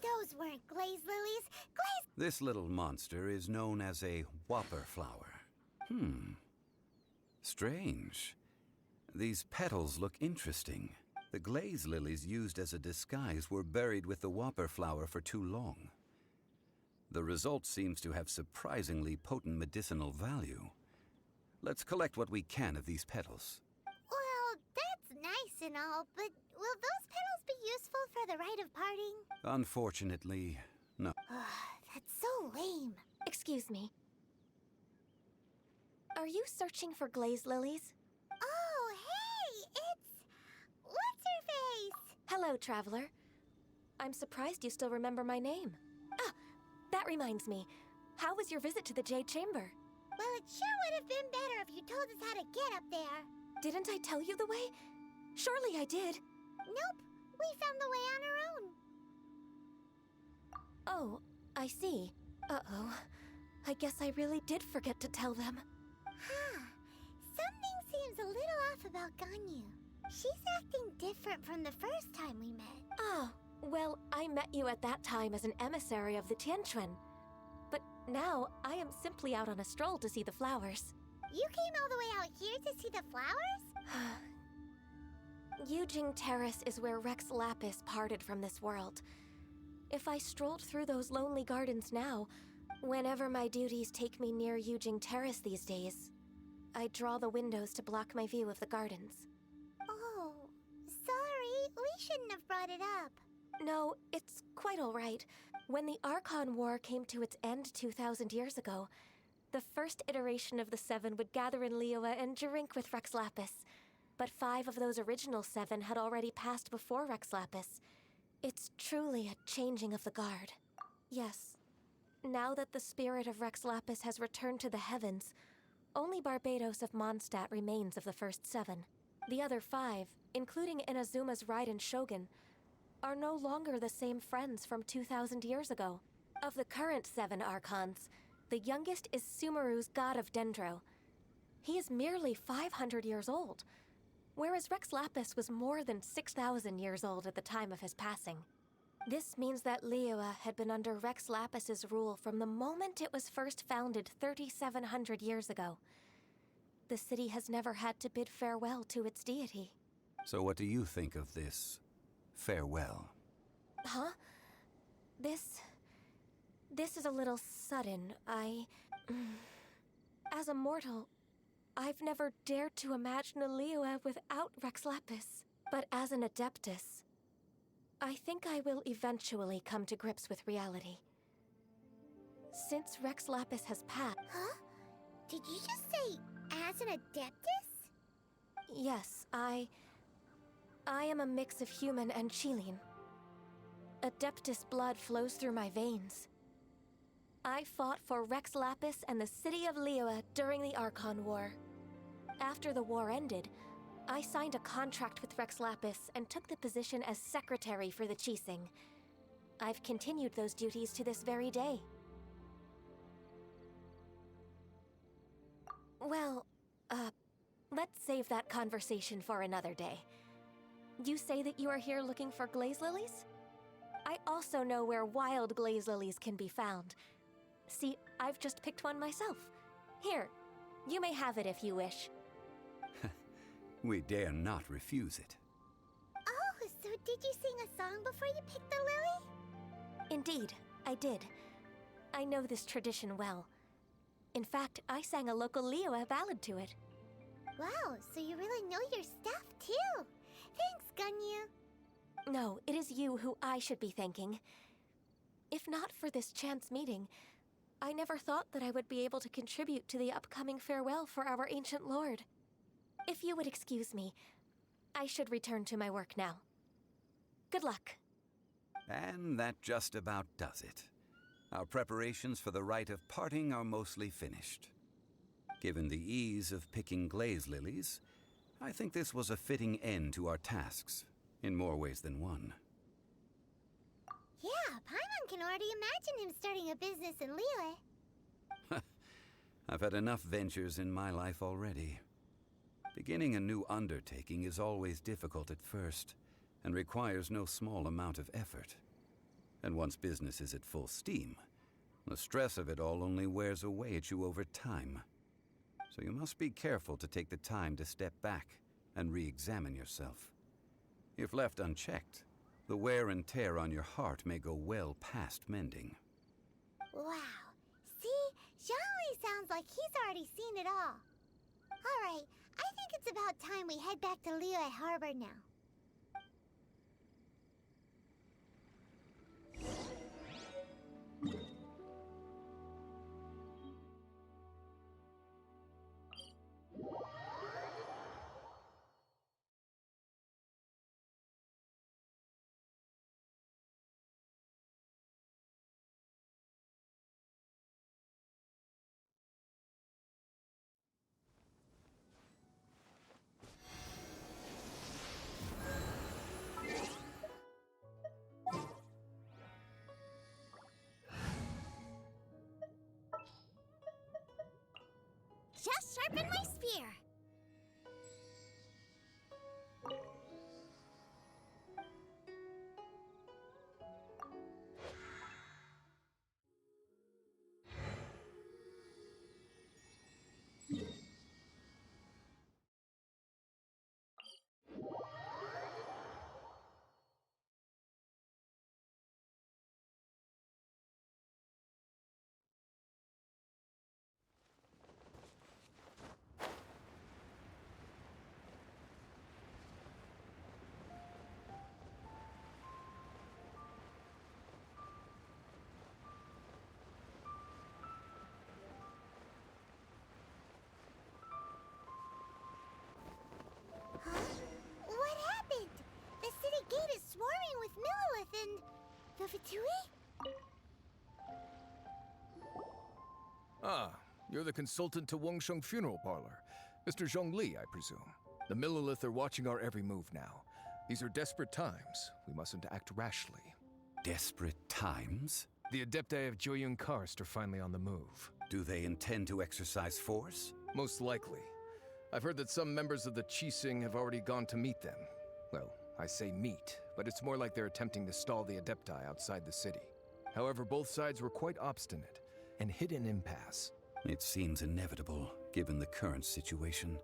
Those weren't glaze lilies. Glaze... This little monster is known as a whopper flower. Strange. These petals look interesting. The glaze lilies used as a disguise were buried with the whopper flower for too long. The result seems to have surprisingly potent medicinal value. Let's collect what we can of these petals. Well, that's nice and all, but will those petals be useful for the rite of parting? Unfortunately, no. That's so lame. Excuse me. Are you searching for glaze lilies? Oh, hey! It's... What's-her-face? Hello, traveler. I'm surprised you still remember my name. Ah, that reminds me. How was your visit to the Jade Chamber? Well, it sure would have been better if you told us how to get up there. Didn't I tell you the way? Surely I did. Nope, we found the way on our own. Oh, I see. Uh-oh. I guess I really did forget to tell them. Huh. Something seems a little off about Ganyu. She's acting different from the first time we met. Ah, well, I met you at that time as an emissary of the Tianquan. But now, I am simply out on a stroll to see the flowers. You came all the way out here to see the flowers? Yujing Terrace is where Rex Lapis parted from this world. If I strolled through those lonely gardens now, whenever my duties take me near Yujing Terrace these days, I draw the windows to block my view of the gardens. Oh, sorry. We shouldn't have brought it up. No, it's quite all right. When the Archon War came to its end 2,000 years ago, the first iteration of the Seven would gather in Liyue and drink with Rex Lapis. But 5 of those original 7 had already passed before Rex Lapis. It's truly a changing of the guard. Yes. Now that the spirit of Rex Lapis has returned to the heavens, only Barbados of Mondstadt remains of the first 7. The other 5, including Inazuma's Raiden Shogun, are no longer the same friends from 2,000 years ago. Of the current 7 Archons, the youngest is Sumeru's god of Dendro. He is merely 500 years old, whereas Rex Lapis was more than 6,000 years old at the time of his passing. This means that Liyue had been under Rex Lapis's rule from the moment it was first founded 3,700 years ago. The city has never had to bid farewell to its deity. So what do you think of this farewell? Huh? This is a little sudden. As a mortal, I've never dared to imagine a Liyue without Rex Lapis. But as an Adeptus, I think I will eventually come to grips with reality. Since Rex Lapis has passed... Huh? Did you just say, as an Adeptus? Yes, I am a mix of human and Qilin. Adeptus blood flows through my veins. I fought for Rex Lapis and the city of Liyue during the Archon War. After the war ended, I signed a contract with Rex Lapis and took the position as secretary for the Qixing. I've continued those duties to this very day. Well, let's save that conversation for another day. You say that you are here looking for glaze lilies? I also know where wild glaze lilies can be found. See, I've just picked one myself. Here, you may have it if you wish. We dare not refuse it. Oh, so did you sing a song before you picked the lily? Indeed, I did. I know this tradition well. In fact, I sang a local Liyue ballad to it. Wow, so you really know your stuff, too. Thanks, Ganyu. No, it is you who I should be thanking. If not for this chance meeting, I never thought that I would be able to contribute to the upcoming farewell for our ancient lord. If you would excuse me, I should return to my work now. Good luck. And that just about does it. Our preparations for the rite of parting are mostly finished. Given the ease of picking glaze lilies, I think this was a fitting end to our tasks, in more ways than one. Yeah, Paimon can already imagine him starting a business in Liyue. I've had enough ventures in my life already. Beginning a new undertaking is always difficult at first, and requires no small amount of effort. And once business is at full steam, the stress of it all only wears away at you over time. So you must be careful to take the time to step back and re-examine yourself. If left unchecked, the wear and tear on your heart may go well past mending. Wow. See? Zhongli sounds like he's already seen it all. Alright, I think it's about time we head back to Liyue Harbor now. sharpen my spear. What happened? The city gate is swarming with Millilith and the Fatui? Ah, you're the consultant to Wangsheng Funeral Parlor. Mr. Zhongli, I presume. The Millilith are watching our every move now. These are desperate times. We mustn't act rashly. Desperate times? The Adepti of Joyun Karst are finally on the move. Do they intend to exercise force? Most likely. I've heard that some members of the Qixing have already gone to meet them. Well, I say meet, but it's more like they're attempting to stall the Adepti outside the city. However, both sides were quite obstinate and hit an impasse. It seems inevitable, given the current situation.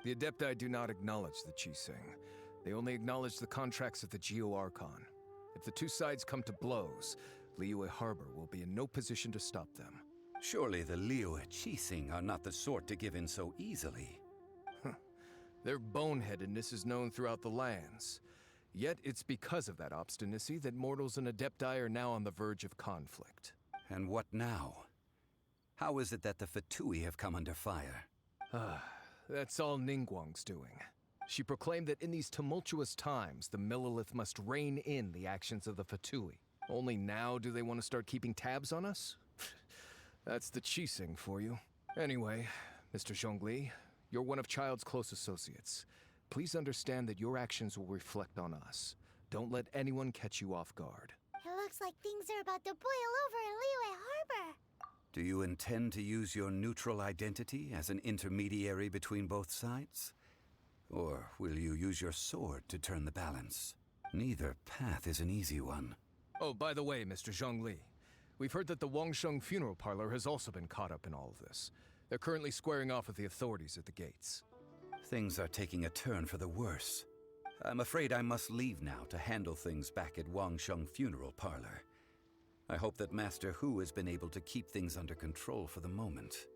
The Adepti do not acknowledge the Qixing. They only acknowledge the contracts of the Geo-Archon. If the two sides come to blows, Liyue Harbor will be in no position to stop them. Surely the Liyue Qixing are not the sort to give in so easily. Their boneheadedness is known throughout the lands. Yet it's because of that obstinacy that mortals and Adepti are now on the verge of conflict. And what now? How is it that the Fatui have come under fire? That's all Ningguang's doing. She proclaimed that in these tumultuous times, the Millilith must rein in the actions of the Fatui. Only now do they want to start keeping tabs on us? That's the Qixing for you. Anyway, Mr. Zhongli, you're one of Child's close associates. Please understand that your actions will reflect on us. Don't let anyone catch you off guard. It looks like things are about to boil over in Liyue Harbor. Do you intend to use your neutral identity as an intermediary between both sides? Or will you use your sword to turn the balance? Neither path is an easy one. Oh, by the way, Mr. Zhongli, we've heard that the Wangsheng Funeral Parlor has also been caught up in all of this. They're currently squaring off with the authorities at the gates. Things are taking a turn for the worse. I'm afraid I must leave now to handle things back at Wangsheng Funeral Parlor. I hope that Master Hu has been able to keep things under control for the moment.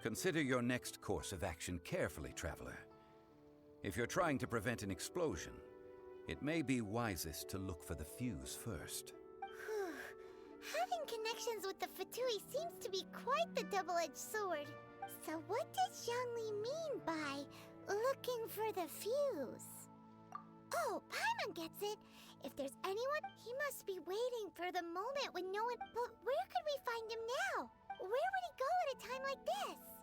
Consider your next course of action carefully, Traveler. If you're trying to prevent an explosion, it may be wisest to look for the fuse first. Having connections with the Fatui seems to be quite the double-edged sword. So what does Zhongli mean by looking for the fuse? Oh, Paimon gets it. If there's anyone, he must be waiting for the moment when no one... But where could we find him now? Where would he go at a time like this?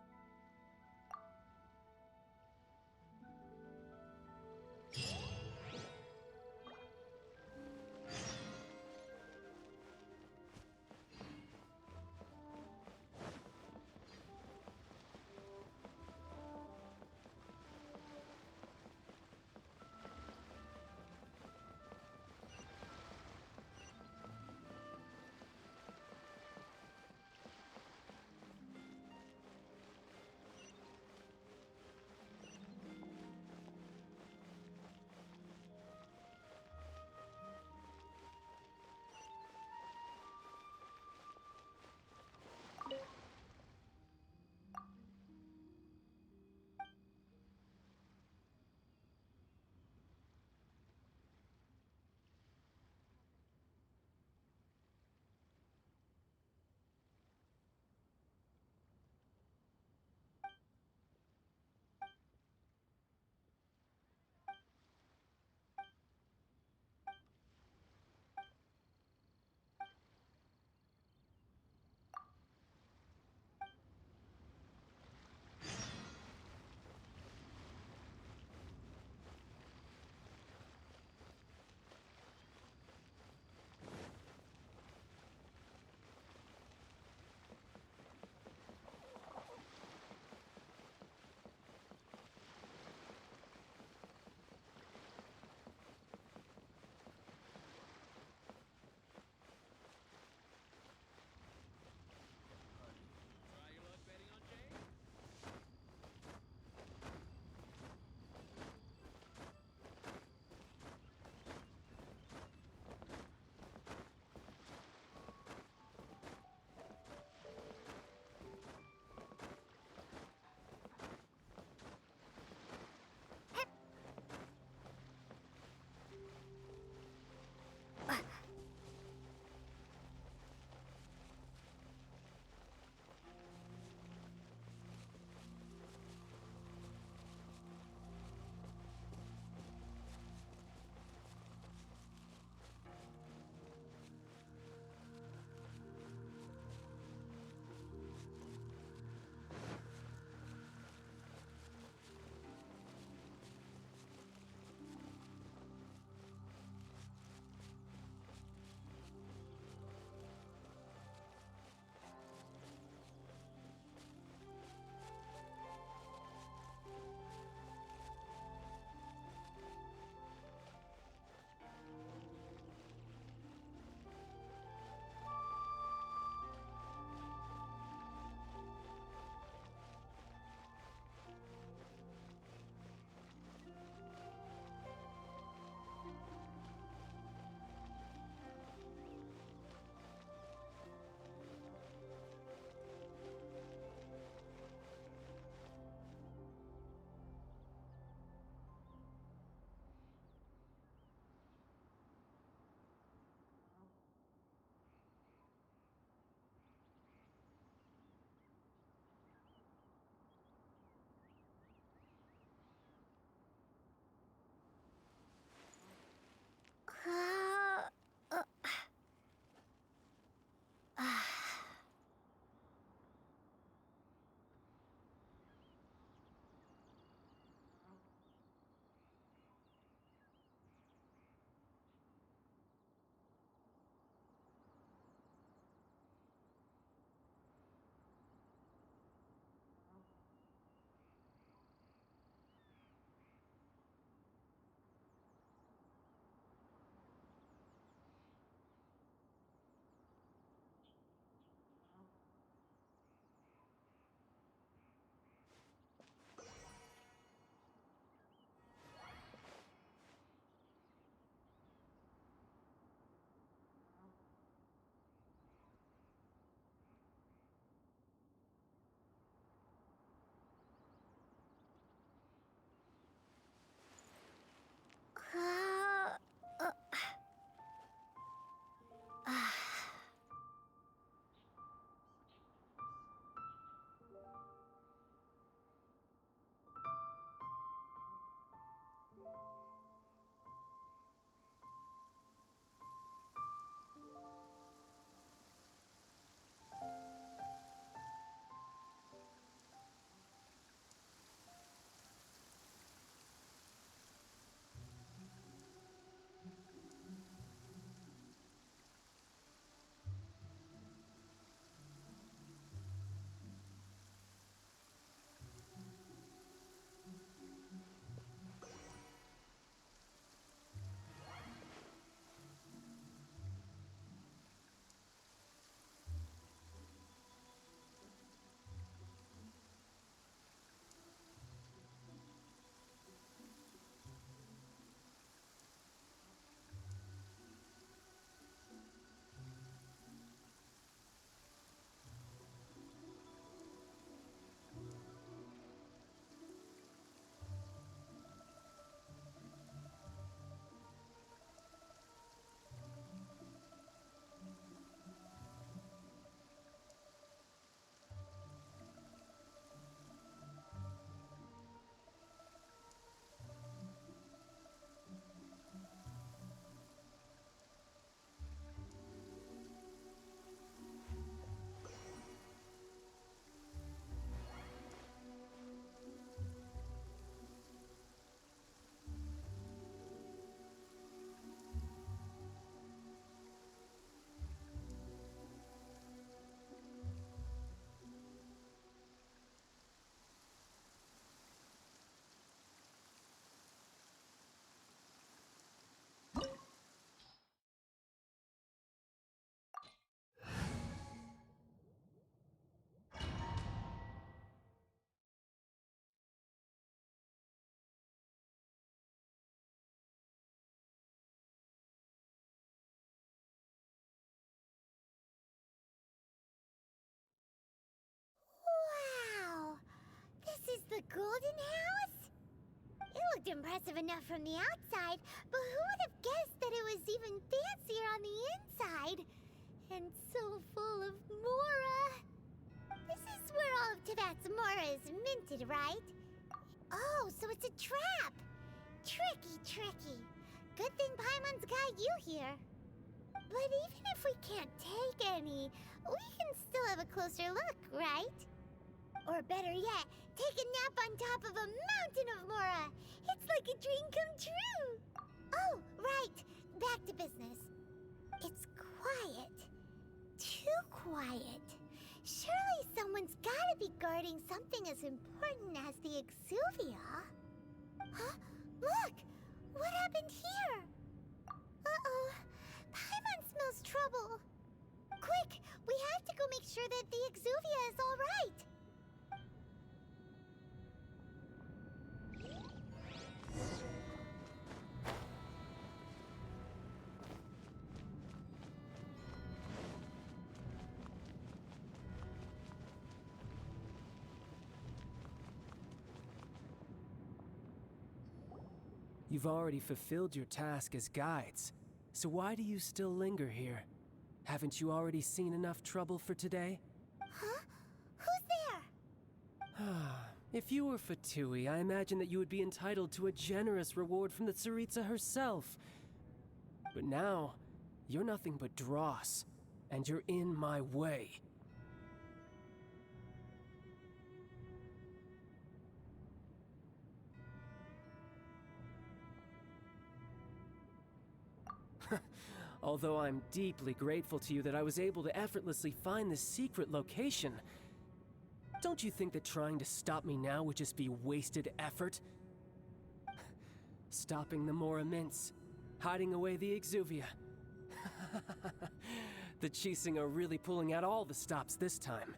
impressive enough from the outside, but who would have guessed that it was even fancier on the inside? And so full of Mora. This is where all of Tibet's Mora is minted, right? Oh, so it's a trap! Tricky, tricky. Good thing Paimon's got you here. But even if we can't take any, we can still have a closer look, right? Or better yet, take a nap on top of a mountain of Mora. It's like a dream come true. Oh, right. Back to business. It's quiet. Too quiet. Surely someone's gotta be guarding something as important as the Exuvia. Huh? Look! What happened here? Uh-oh. Paimon smells trouble. Quick! We have to go make sure that the Exuvia is all right. You've already fulfilled your task as guides, so why do you still linger here? Haven't you already seen enough trouble for today? Huh? Who's there? If you were Fatui, I imagine that you would be entitled to a generous reward from the Tsaritsa herself. But now, you're nothing but dross, and you're in my way. Although I'm deeply grateful to you that I was able to effortlessly find this secret location, don't you think that trying to stop me now would just be wasted effort? Stopping the Mora Mints, hiding away the Exuvia. The Chising are really pulling out all the stops this time.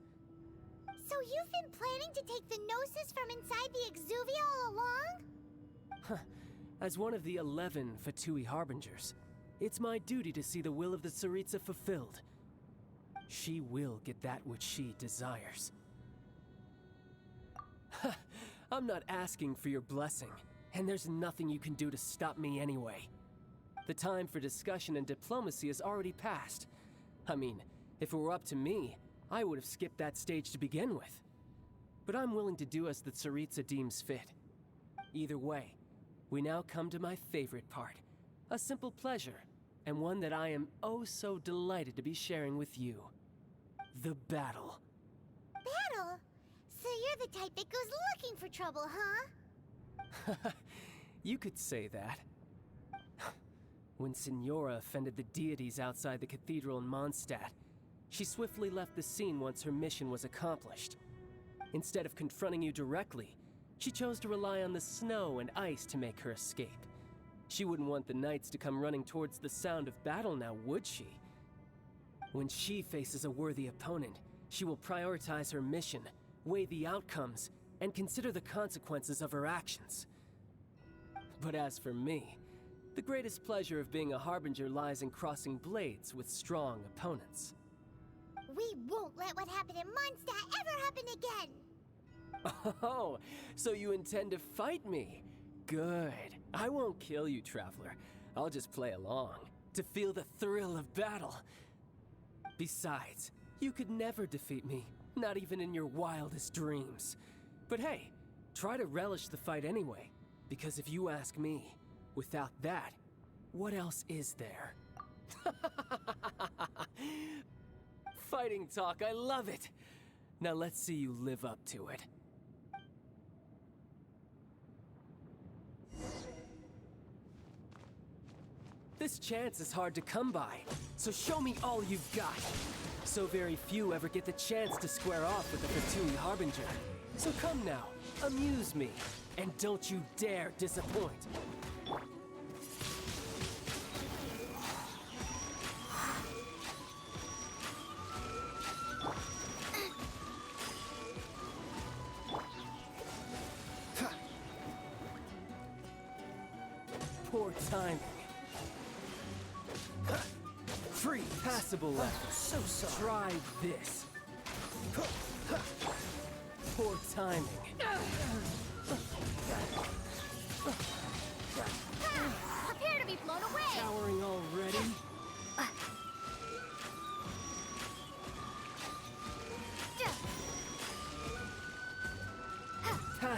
So you've been planning to take the Gnosis from inside the Exuvia all along? As one of the 11 Fatui Harbingers, it's my duty to see the will of the Tsaritsa fulfilled. She will get that which she desires. I'm not asking for your blessing, and there's nothing you can do to stop me anyway. The time for discussion and diplomacy has already passed. I mean, if it were up to me, I would have skipped that stage to begin with. But I'm willing to do as the Tsaritsa deems fit. Either way, we now come to my favorite part. A simple pleasure, and one that I am oh so delighted to be sharing with you. The battle. Battle? So you're the type that goes looking for trouble, huh? You could say that. When Signora offended the deities outside the cathedral in Mondstadt, she swiftly left the scene once her mission was accomplished. Instead of confronting you directly, she chose to rely on the snow and ice to make her escape. She wouldn't want the knights to come running towards the sound of battle now, would she? When she faces a worthy opponent, she will prioritize her mission, weigh the outcomes, and consider the consequences of her actions. But as for me, the greatest pleasure of being a Harbinger lies in crossing blades with strong opponents. We won't let what happened in Mondstadt ever happen again! Oh, so you intend to fight me? Good. I won't kill you, Traveler. I'll just play along, to feel the thrill of battle. Besides, you could never defeat me, not even in your wildest dreams. But hey, try to relish the fight anyway, because if you ask me, without that, what else is there? Fighting talk, I love it! Now let's see you live up to it. This chance is hard to come by, so show me all you've got. So very few ever get the chance to square off with the Fatui Harbinger. So come now, amuse me, and don't you dare disappoint. Poor timing. Free, passable left. So sorry. Try this. Poor timing.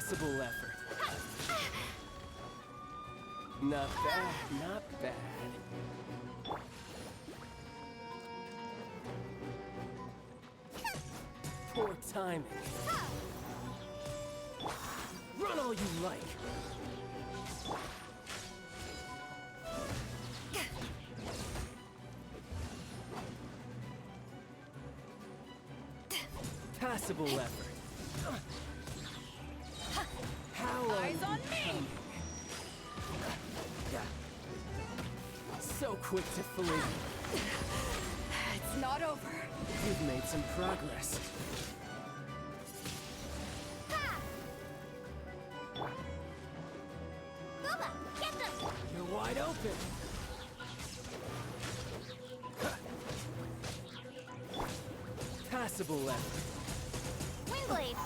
Passable effort. Not bad, not bad. Poor timing. Run all you like. Passable effort. How eyes on me! So quick to flee. It's not over. You've made some progress. Booba, get them! You're wide open. Passable effort. Windblade!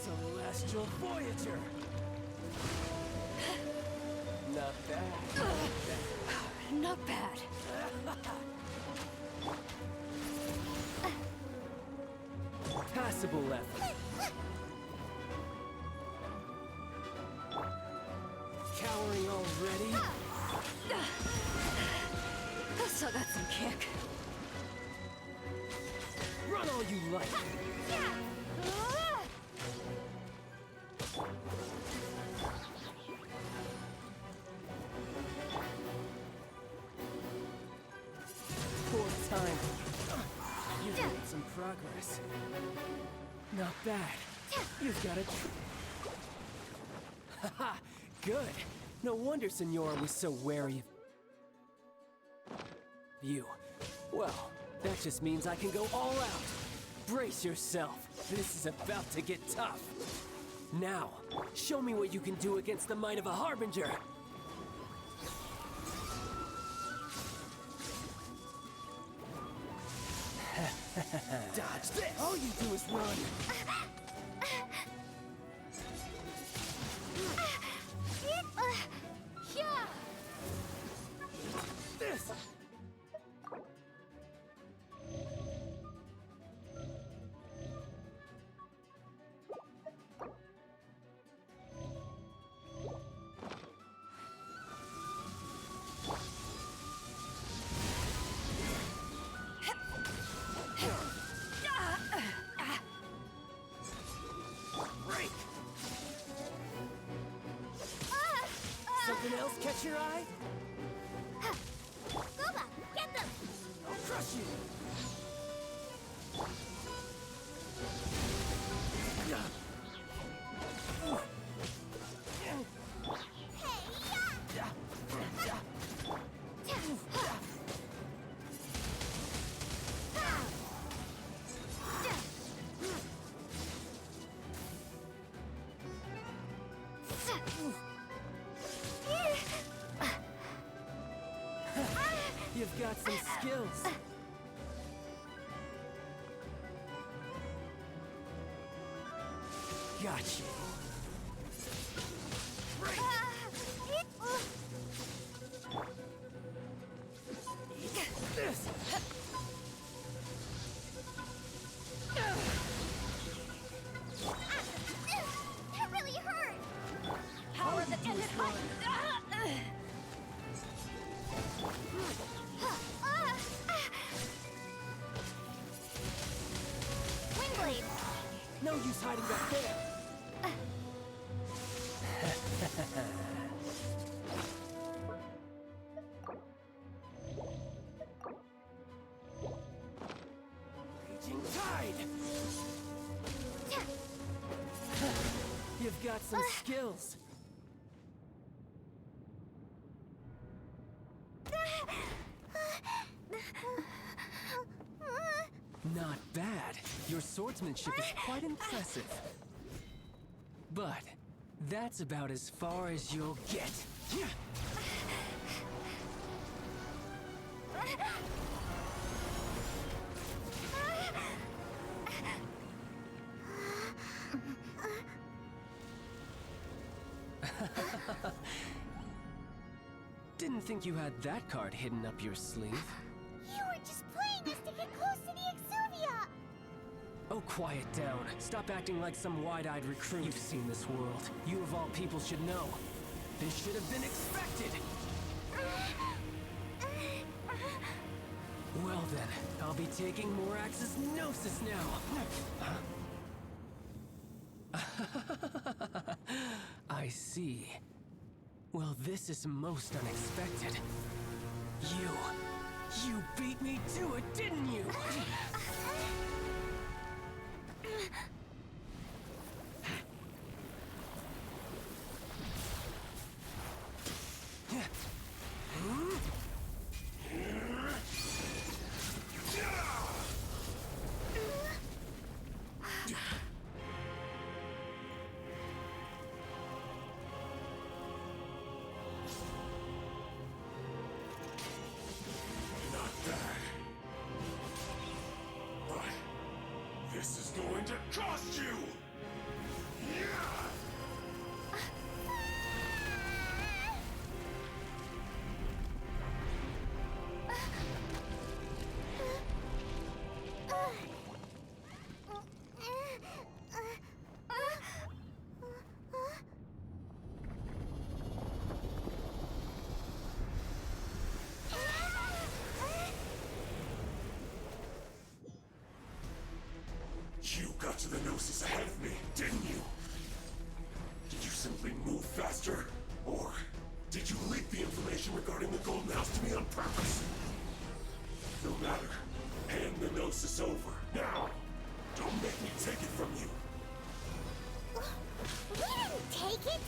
Celestial Voyager. Not bad. Not bad. Passable effort. Cowering already? Still got some kick. Run all you like. Poor time. You've made some progress. Not bad. You've got it. Haha, good. No wonder Senora was so wary of you. Well, that just means I can go all out. Brace yourself. This is about to get tough. Now, show me what you can do against the might of a Harbinger. Dodge this! All you do is run! This! Break! Something else catch your eye? Booba, get them! I'll crush you! You've got some skills. Gotcha. Break! Eat this! That really hurt! Power that ended high! Windblade! No use hiding back there! Raging tide! You've got some skills. Not bad. Your swordsmanship is quite impressive. But that's about as far as you'll get. think you had that card hidden up your sleeve. You were just playing us to get close to the Exuvia! Oh, quiet down. Stop acting like some wide-eyed recruit. You've seen this world. You of all people should know. This should have been expected! Well then, I'll be taking Morax's Gnosis now! I see. Well, this is most unexpected. You beat me to it, didn't you? This is going to cost you! You got to the Gnosis ahead of me, didn't you? Did you simply move faster? Or did you leak the information regarding the Golden House to me on purpose? No matter. Hand the Gnosis over, now! Don't make me take it from you! We didn't take it!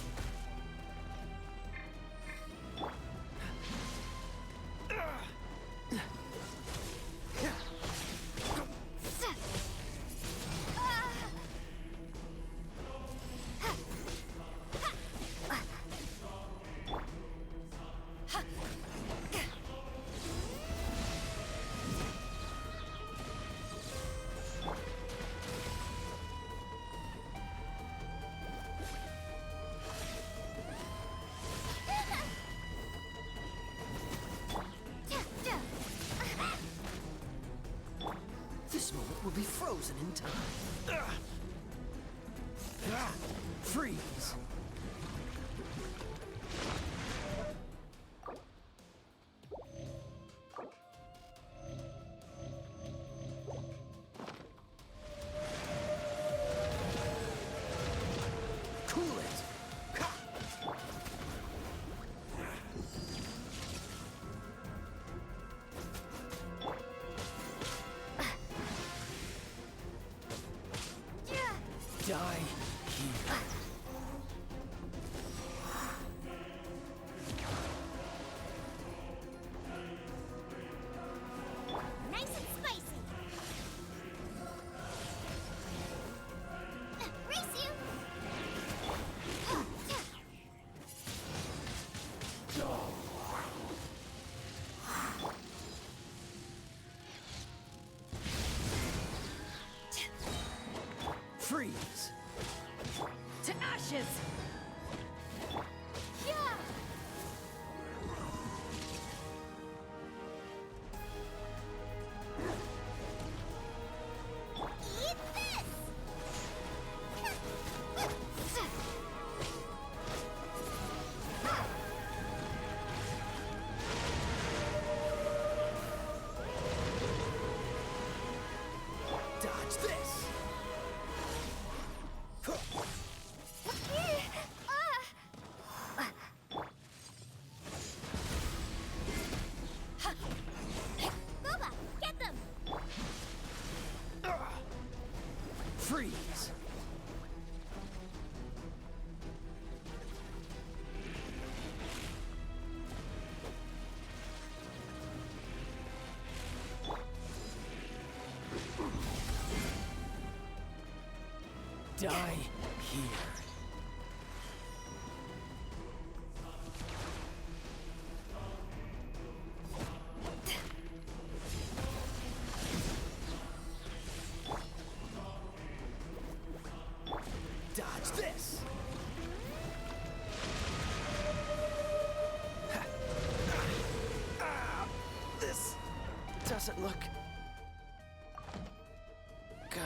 This moment will be frozen in time. Freeze! Cool it! Die here. Nice and spicy! Race you! Freeze! To ashes! Yeah! Eat this! Dodge this! Boba, get them! Freeze! Die here. Dodge this! doesn't look good.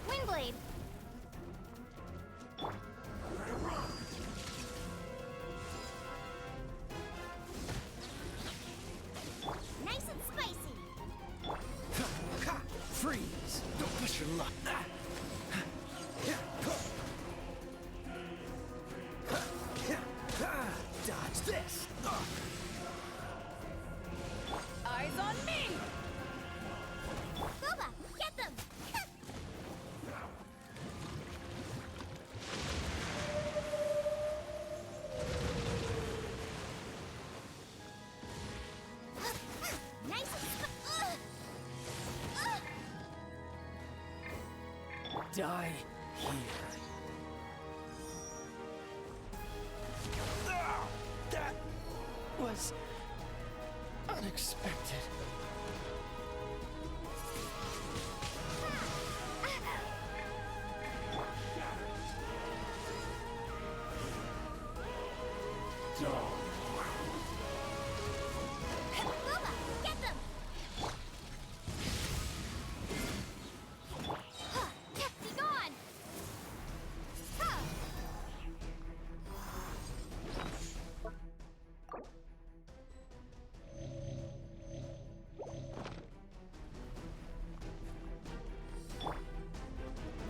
Windblade. Nice and spicy. Freeze! Don't push your luck. Dodge this! Eyes on me! Boba, get them! Nice and Die here. That was unexpected. Boba, get them! Be gone!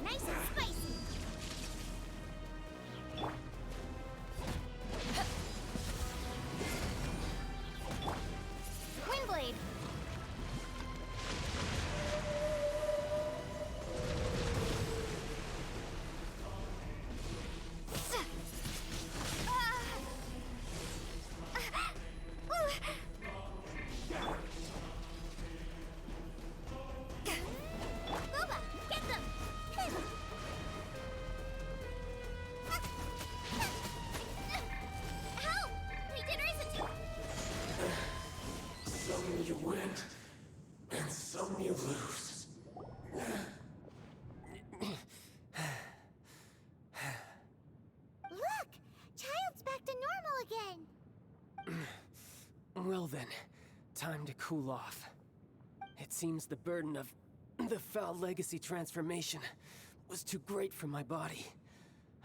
Nice and spicy! Windblade! Boba, get them! Help! My dinner isn't... Some you win, and some you lose. Look! Child's back to normal again! Well then, time to cool off. It seems the burden of the foul legacy transformation was too great for my body.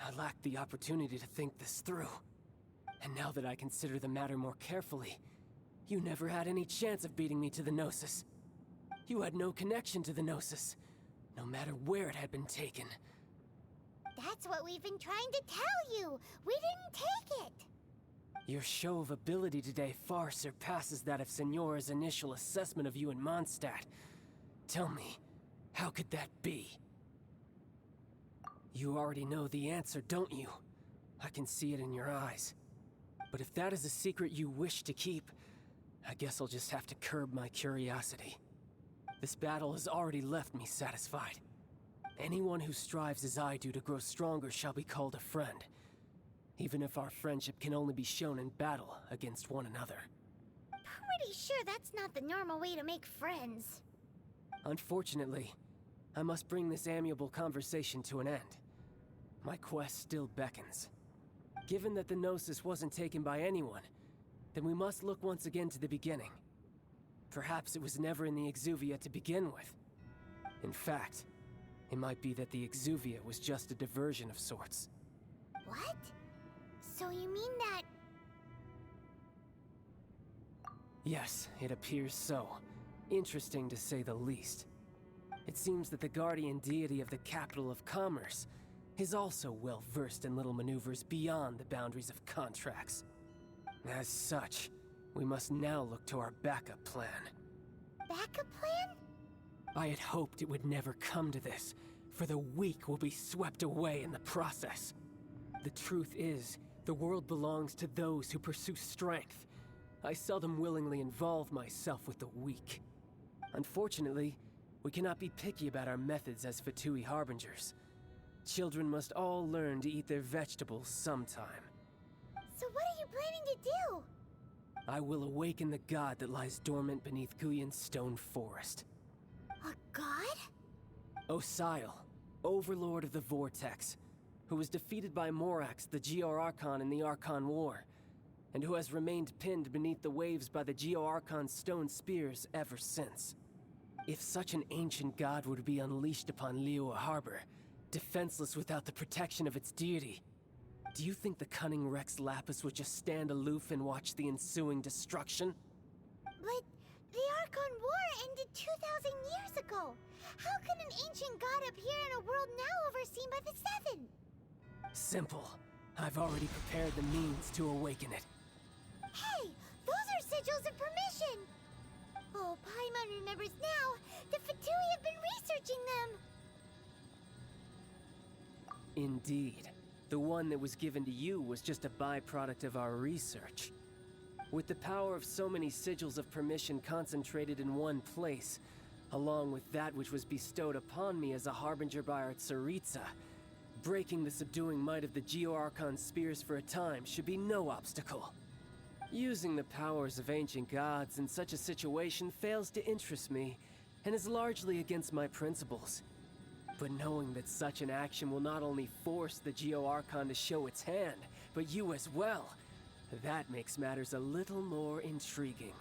I lacked the opportunity to think this through. And now that I consider the matter more carefully, you never had any chance of beating me to the Gnosis. You had no connection to the Gnosis, no matter where it had been taken. That's what we've been trying to tell you! We didn't take it! Your show of ability today far surpasses that of Signora's initial assessment of you in Mondstadt. Tell me, how could that be? You already know the answer, don't you? I can see it in your eyes. But if that is a secret you wish to keep, I guess I'll just have to curb my curiosity. This battle has already left me satisfied. Anyone who strives as I do to grow stronger shall be called a friend, even if our friendship can only be shown in battle against one another. Pretty sure that's not the normal way to make friends. Unfortunately, I must bring this amiable conversation to an end. My quest still beckons. Given that the Gnosis wasn't taken by anyone, then we must look once again to the beginning. Perhaps it was never in the Exuvia to begin with. In fact, it might be that the Exuvia was just a diversion of sorts. What? So you mean that... Yes, it appears so. Interesting to say the least. It seems that the guardian deity of the capital of commerce is also well versed in little maneuvers beyond the boundaries of contracts. As such, we must now look to our backup plan. Backup plan? I had hoped it would never come to this, for the weak will be swept away in the process. The truth is, the world belongs to those who pursue strength. I seldom willingly involve myself with the weak. Unfortunately, we cannot be picky about our methods as Fatui Harbingers. Children must all learn to eat their vegetables sometime. So what are you planning to do? I will awaken the god that lies dormant beneath Guyon's stone forest. A god? Osial, overlord of the Vortex, who was defeated by Morax, the Geo-Archon in the Archon War, and who has remained pinned beneath the waves by the Geo-Archon's stone spears ever since. If such an ancient god were to be unleashed upon Liyue Harbor, defenseless without the protection of its deity, do you think the cunning Rex Lapis would just stand aloof and watch the ensuing destruction? But the Archon War ended 2,000 years ago. How can an ancient god appear in a world now overseen by the Seven? Simple. I've already prepared the means to awaken it. Hey, those are sigils of permission! Oh, Paimon remembers now. The Fatui have been researching them. Indeed. The one that was given to you was just a byproduct of our research. With the power of so many sigils of permission concentrated in one place, along with that which was bestowed upon me as a harbinger by our Tsaritsa, breaking the subduing might of the Geo-Archon spears for a time should be no obstacle. Using the powers of ancient gods in such a situation fails to interest me, and is largely against my principles. But knowing that such an action will not only force the Geo-Archon to show its hand, but you as well, that makes matters a little more intriguing.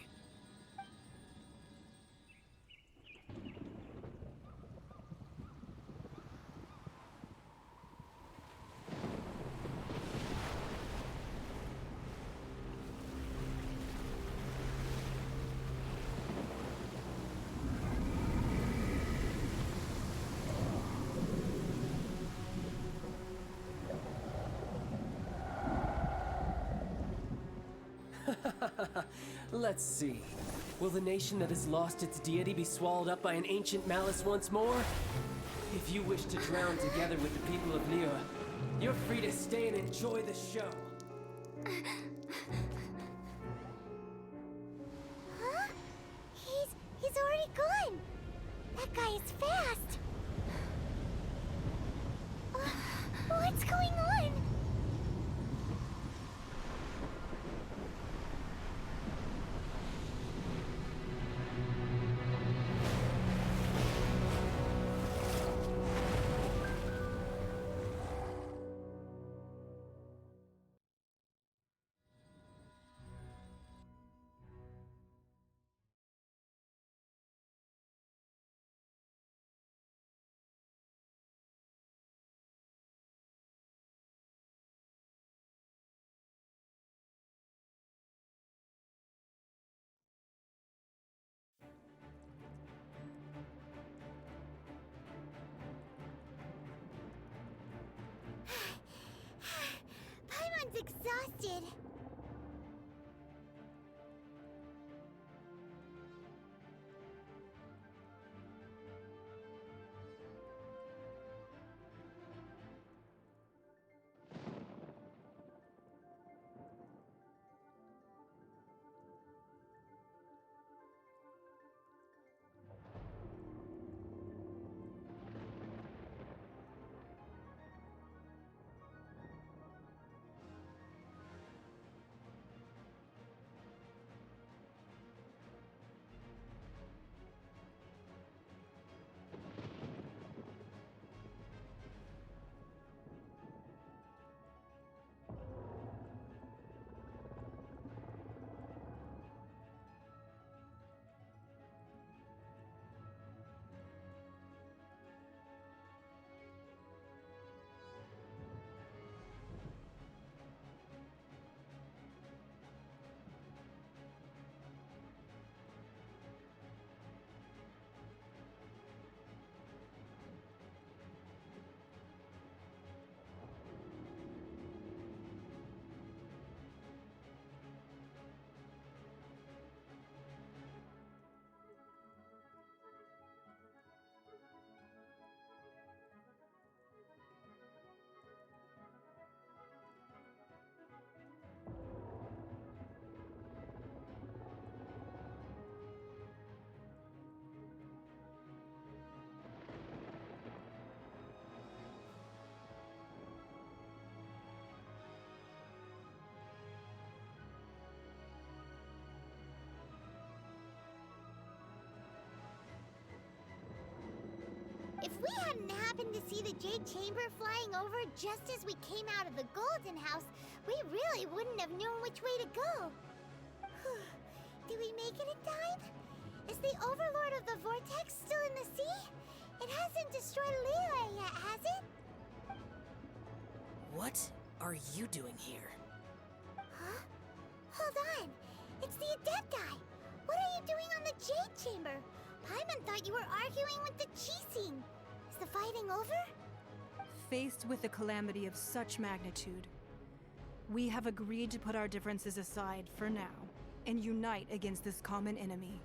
Let's see. Will the nation that has lost its deity be swallowed up by an ancient malice once more? If you wish to drown together with the people of Liyue, you're free to stay and enjoy the show. Huh? He's already gone. That guy is fast. What's going on? Paimon's exhausted. we hadn't happened to see the Jade Chamber flying over just as we came out of the Golden House, we really wouldn't have known which way to go. Did we make it in time? Is the Overlord of the Vortex still in the sea? It hasn't destroyed Liyue yet, has it? What are you doing here? Huh? Hold on. It's the Adepti. What are you doing on the Jade Chamber? Paimon thought you were arguing with the Qixing. Is the fighting over? Faced with a calamity of such magnitude, we have agreed to put our differences aside for now and unite against this common enemy.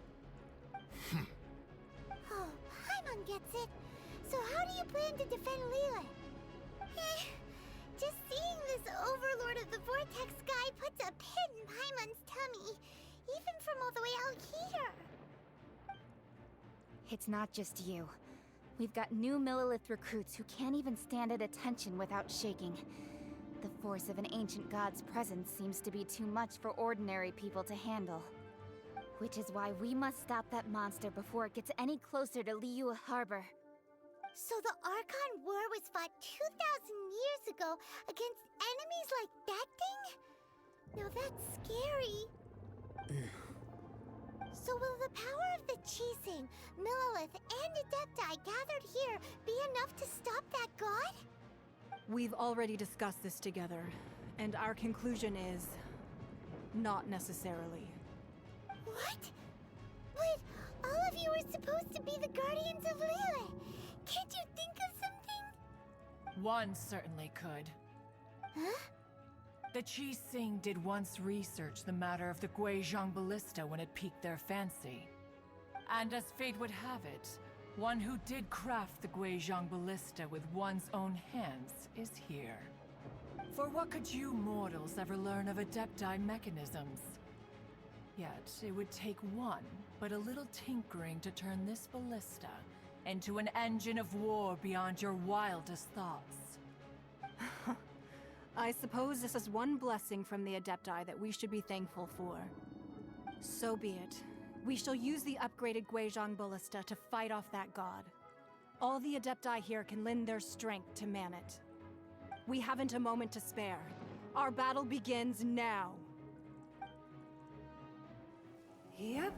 Oh, Paimon gets it. So how do you plan to defend Liyue? Just seeing this Overlord of the Vortex guy puts a pit in Paimon's tummy, even from all the way out here. It's not just you. We've got new Millilith recruits who can't even stand at attention without shaking. The force of an ancient god's presence seems to be too much for ordinary people to handle. Which is why we must stop that monster before it gets any closer to Liyue Harbor. So the Archon War was fought 2,000 years ago against enemies like that thing? Now that's scary. So will the power of the Qixing, Millilith, and Adepti gathered here be enough to stop that god? We've already discussed this together, and our conclusion is not necessarily. What? But all of you are supposed to be the guardians of Liyue. Can't you think of something? One certainly could. Huh? The Qixing did once research the matter of the Guizhong Ballista when it piqued their fancy. And as fate would have it, one who did craft the Guizhong Ballista with one's own hands is here. For what could you mortals ever learn of Adepti mechanisms? Yet, it would take one, but a little tinkering to turn this ballista into an engine of war beyond your wildest thoughts. I suppose this is one blessing from the Adepti that we should be thankful for. So be it. We shall use the upgraded Guizhong Ballista to fight off that god. All the Adepti here can lend their strength to man it. We haven't a moment to spare. Our battle begins now. Yep.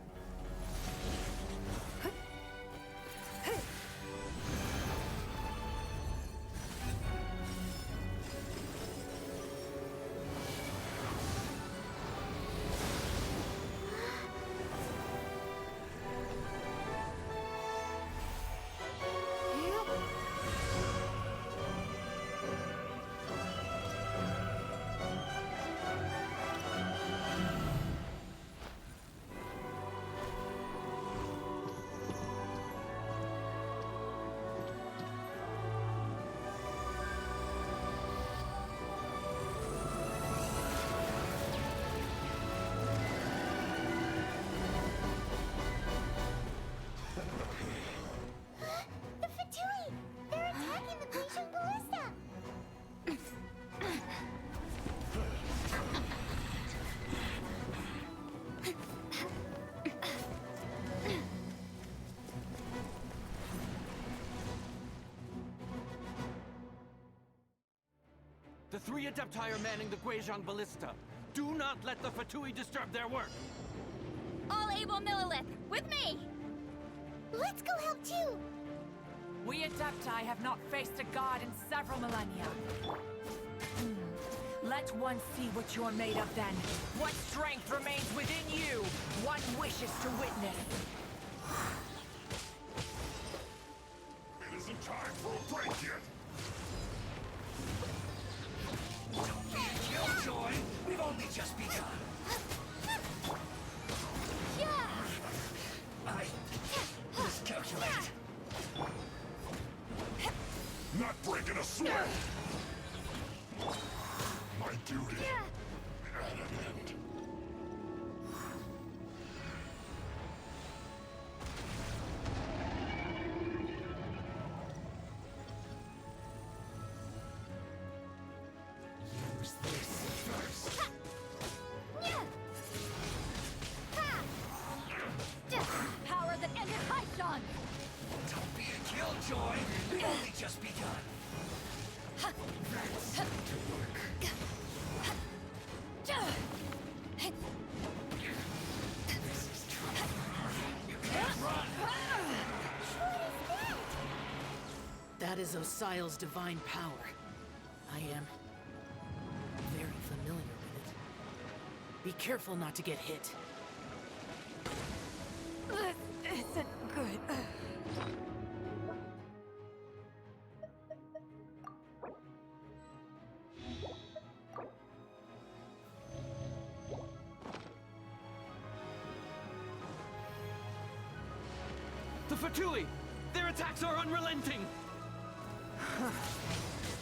The Fatui! They're attacking the Guizhong Ballista! The three Adepti are manning the Guizhong Ballista. Do not let the Fatui disturb their work. All able Millilith, with me! Let's go help too! We Adepti have not faced a god in several millennia. Let one see what you're made of then. What strength remains within you, one wishes to witness. It isn't time for a break yet. Don't be a killjoy! We've only just begun. I miscalculate. Not breaking a sweat! My duty at an end. Use this first. Power that ended Haishan! Don't be a killjoy! just begun. That's not to work. This is too far. You can't run! That is Osial's divine power. I am very familiar with it. Be careful not to get hit. This isn't good. The Fatui! Their attacks are unrelenting!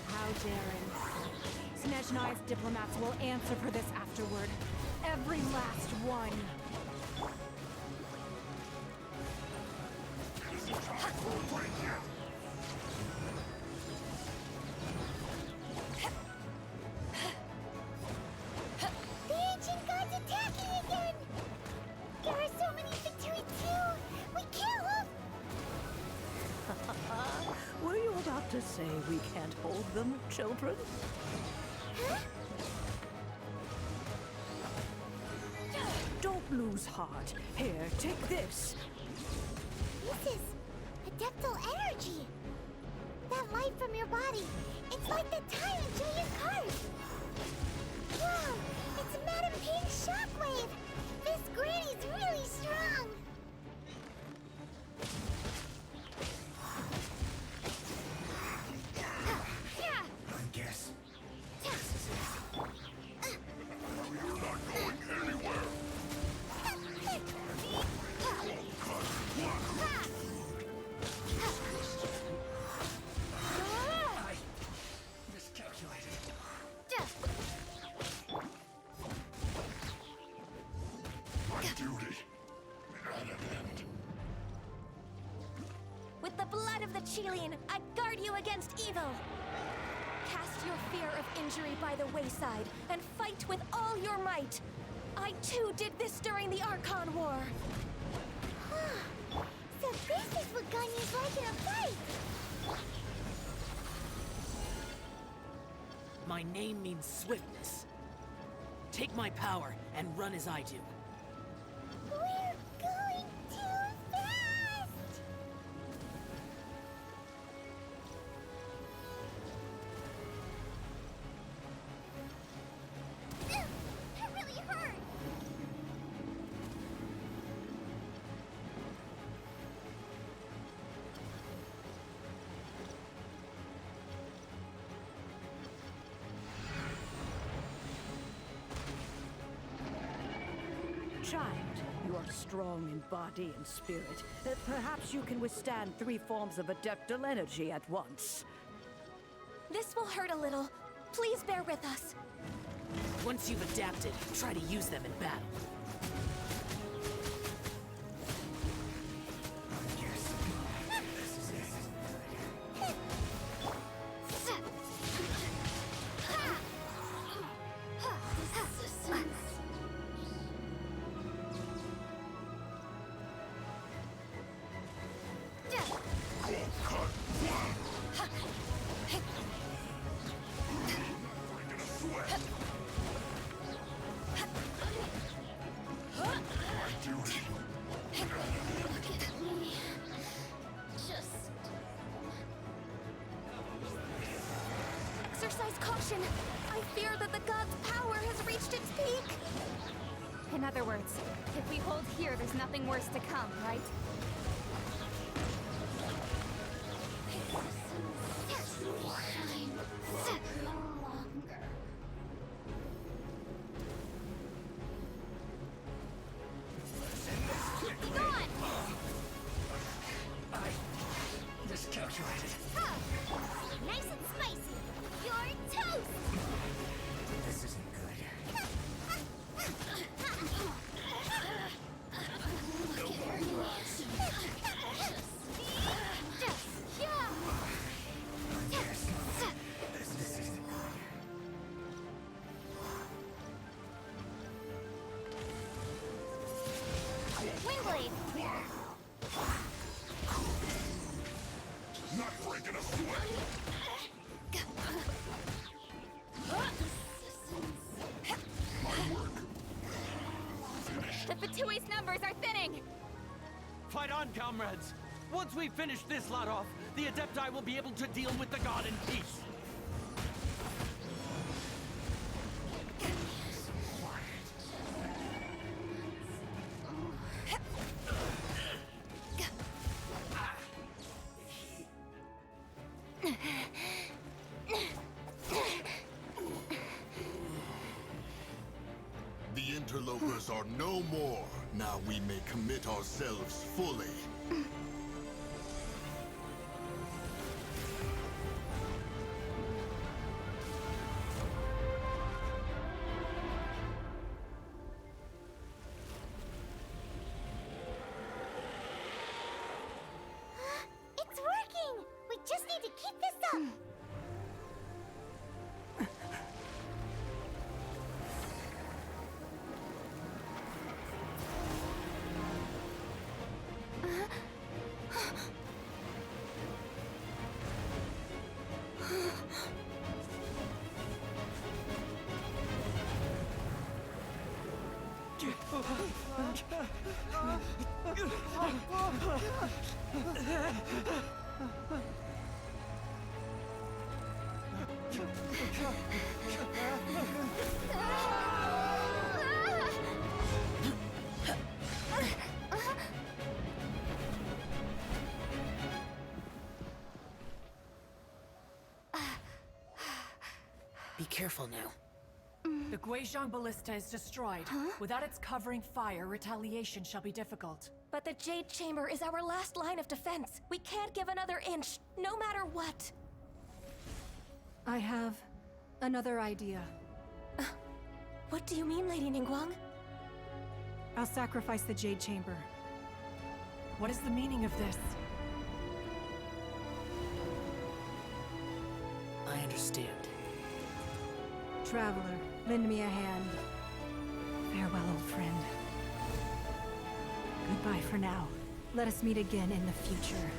How daring. Snezhnai's diplomats will answer for this afterward. Every last one. The ancient god's attacking again! There are so many Fatui too! We kill them! Were you about to say we can't hold them, children? Huh? Don't lose heart. Here, take this. This is adeptal energy! That light from your body, it's like the time in Julia's card! Wow! It's Madam Ping's shockwave! This granny's really strong! I guess this is it. You're not going anywhere! I miscalculated. My duty at an end. With the blood of the Chilean, I guard you against evil. Cast your fear of injury by the wayside and fight with all your might. I too did this during the Archon War. So this is what Ganya's like in a fight! My name means swiftness. Take my power and run as I do. We're going too fast! That really hurt! Child, you are strong in body and spirit. Perhaps you can withstand 3 forms of adeptal energy at once. This will hurt a little. Please bear with us. Once you've adapted, try to use them in battle. I guess this is it. Breaking a sweat. My duty. Look at me. Just... Exercise caution. I fear that the god's power has reached its peak. In other words, if we hold here, there's nothing worse to come, right? I miscalculated. Nice and spicy! You're toast! This isn't good. Yeah! Yes. This is it. Fight on, comrades! Once we finish this lot off, the Adepti will be able to deal with the god in peace. The interlopers are no more. Now we may commit ourselves fully. It's working! We just need to keep this up! Be careful now. The Guizhong Ballista is destroyed. Without its covering fire, retaliation shall be difficult. But the Jade Chamber is our last line of defense. We can't give another inch, no matter what. I have another idea. What do you mean, Lady Ningguang? I'll sacrifice the Jade Chamber. What is the meaning of this? I understand. Traveler, lend me a hand. Farewell, old friend. Goodbye for now. Let us meet again in the future.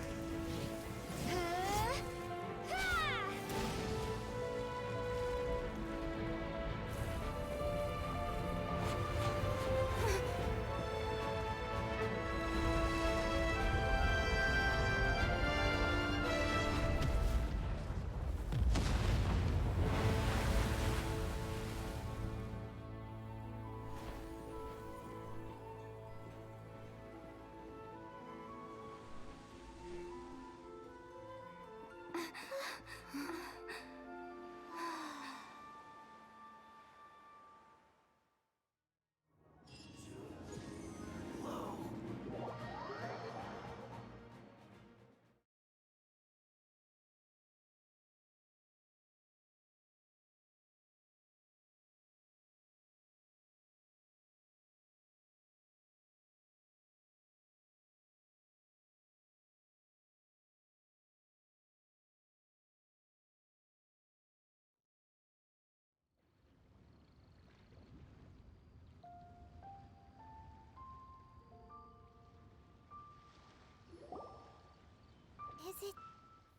Is it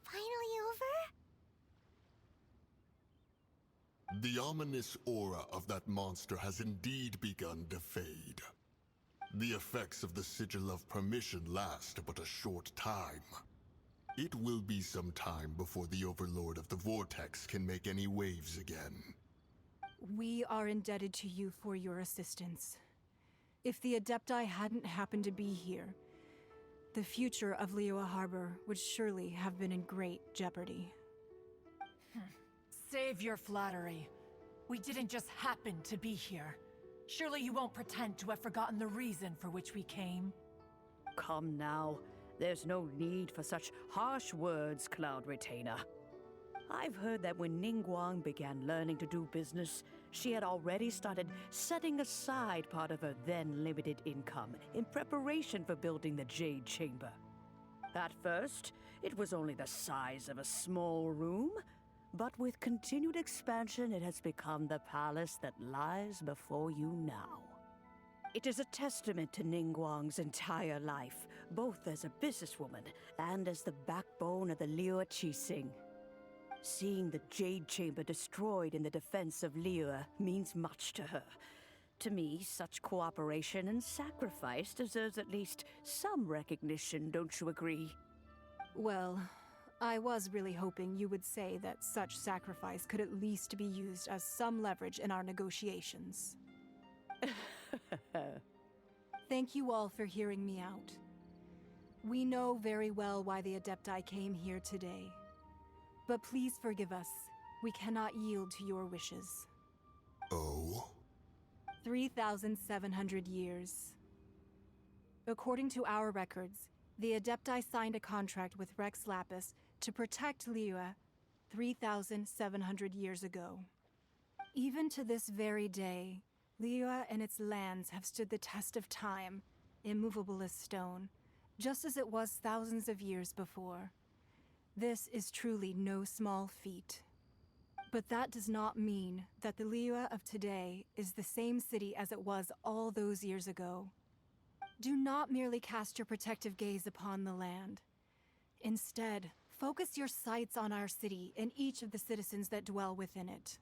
finally over? The ominous aura of that monster has indeed begun to fade. The effects of the Sigil of Permission last but a short time. It will be some time before the Overlord of the Vortex can make any waves again. We are indebted to you for your assistance. If the Adepti hadn't happened to be here, the future of Liyue Harbor would surely have been in great jeopardy. Save your flattery. We didn't just happen to be here. Surely you won't pretend to have forgotten the reason for which we came. Come now. There's no need for such harsh words, Cloud Retainer. I've heard that when Ningguang began learning to do business, she had already started setting aside part of her then limited income in preparation for building the Jade Chamber. At first, it was only the size of a small room, but with continued expansion, it has become the palace that lies before you now. It is a testament to Ningguang's entire life, both as a businesswoman and as the backbone of the Liyue Qixing. Seeing the Jade Chamber destroyed in the defense of Liyue means much to her, To me, such cooperation and sacrifice deserves at least some recognition, don't you agree? Well, I was really hoping you would say that such sacrifice could at least be used as some leverage in our negotiations. Thank you all for hearing me out. We know very well why the Adepti came here today. But please forgive us. We cannot yield to your wishes. Oh? 3,700 years. According to our records, the Adepti signed a contract with Rex Lapis to protect Liyue 3,700 years ago. Even to this very day, Liyue and its lands have stood the test of time, immovable as stone, just as it was thousands of years before. This is truly no small feat. But that does not mean that the Liyue of today is the same city as it was all those years ago. Do not merely cast your protective gaze upon the land. Instead, focus your sights on our city and each of the citizens that dwell within it.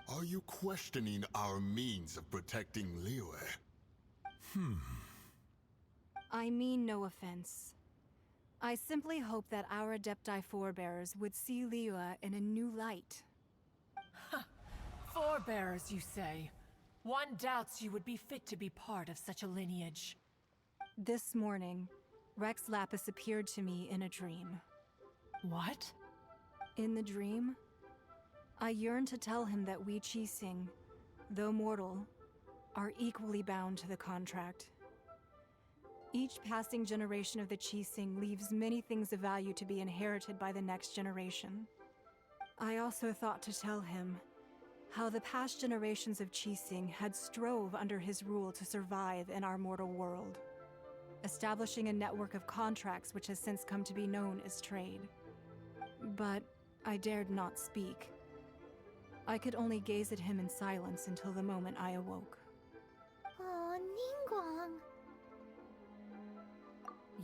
Are you questioning our means of protecting Liyue? I mean no offense. I simply hope that our Adepti forebears would see Liyue in a new light. Forebearers, you say? One doubts you would be fit to be part of such a lineage. This morning, Rex Lapis appeared to me in a dream. What? In the dream, I yearned to tell him that we Qixing, though mortal, are equally bound to the contract. Each passing generation of the Qixing leaves many things of value to be inherited by the next generation. I also thought to tell him how the past generations of Qixing had strove under his rule to survive in our mortal world, establishing a network of contracts which has since come to be known as trade. But I dared not speak. I could only gaze at him in silence until the moment I awoke. Oh, Ningguang.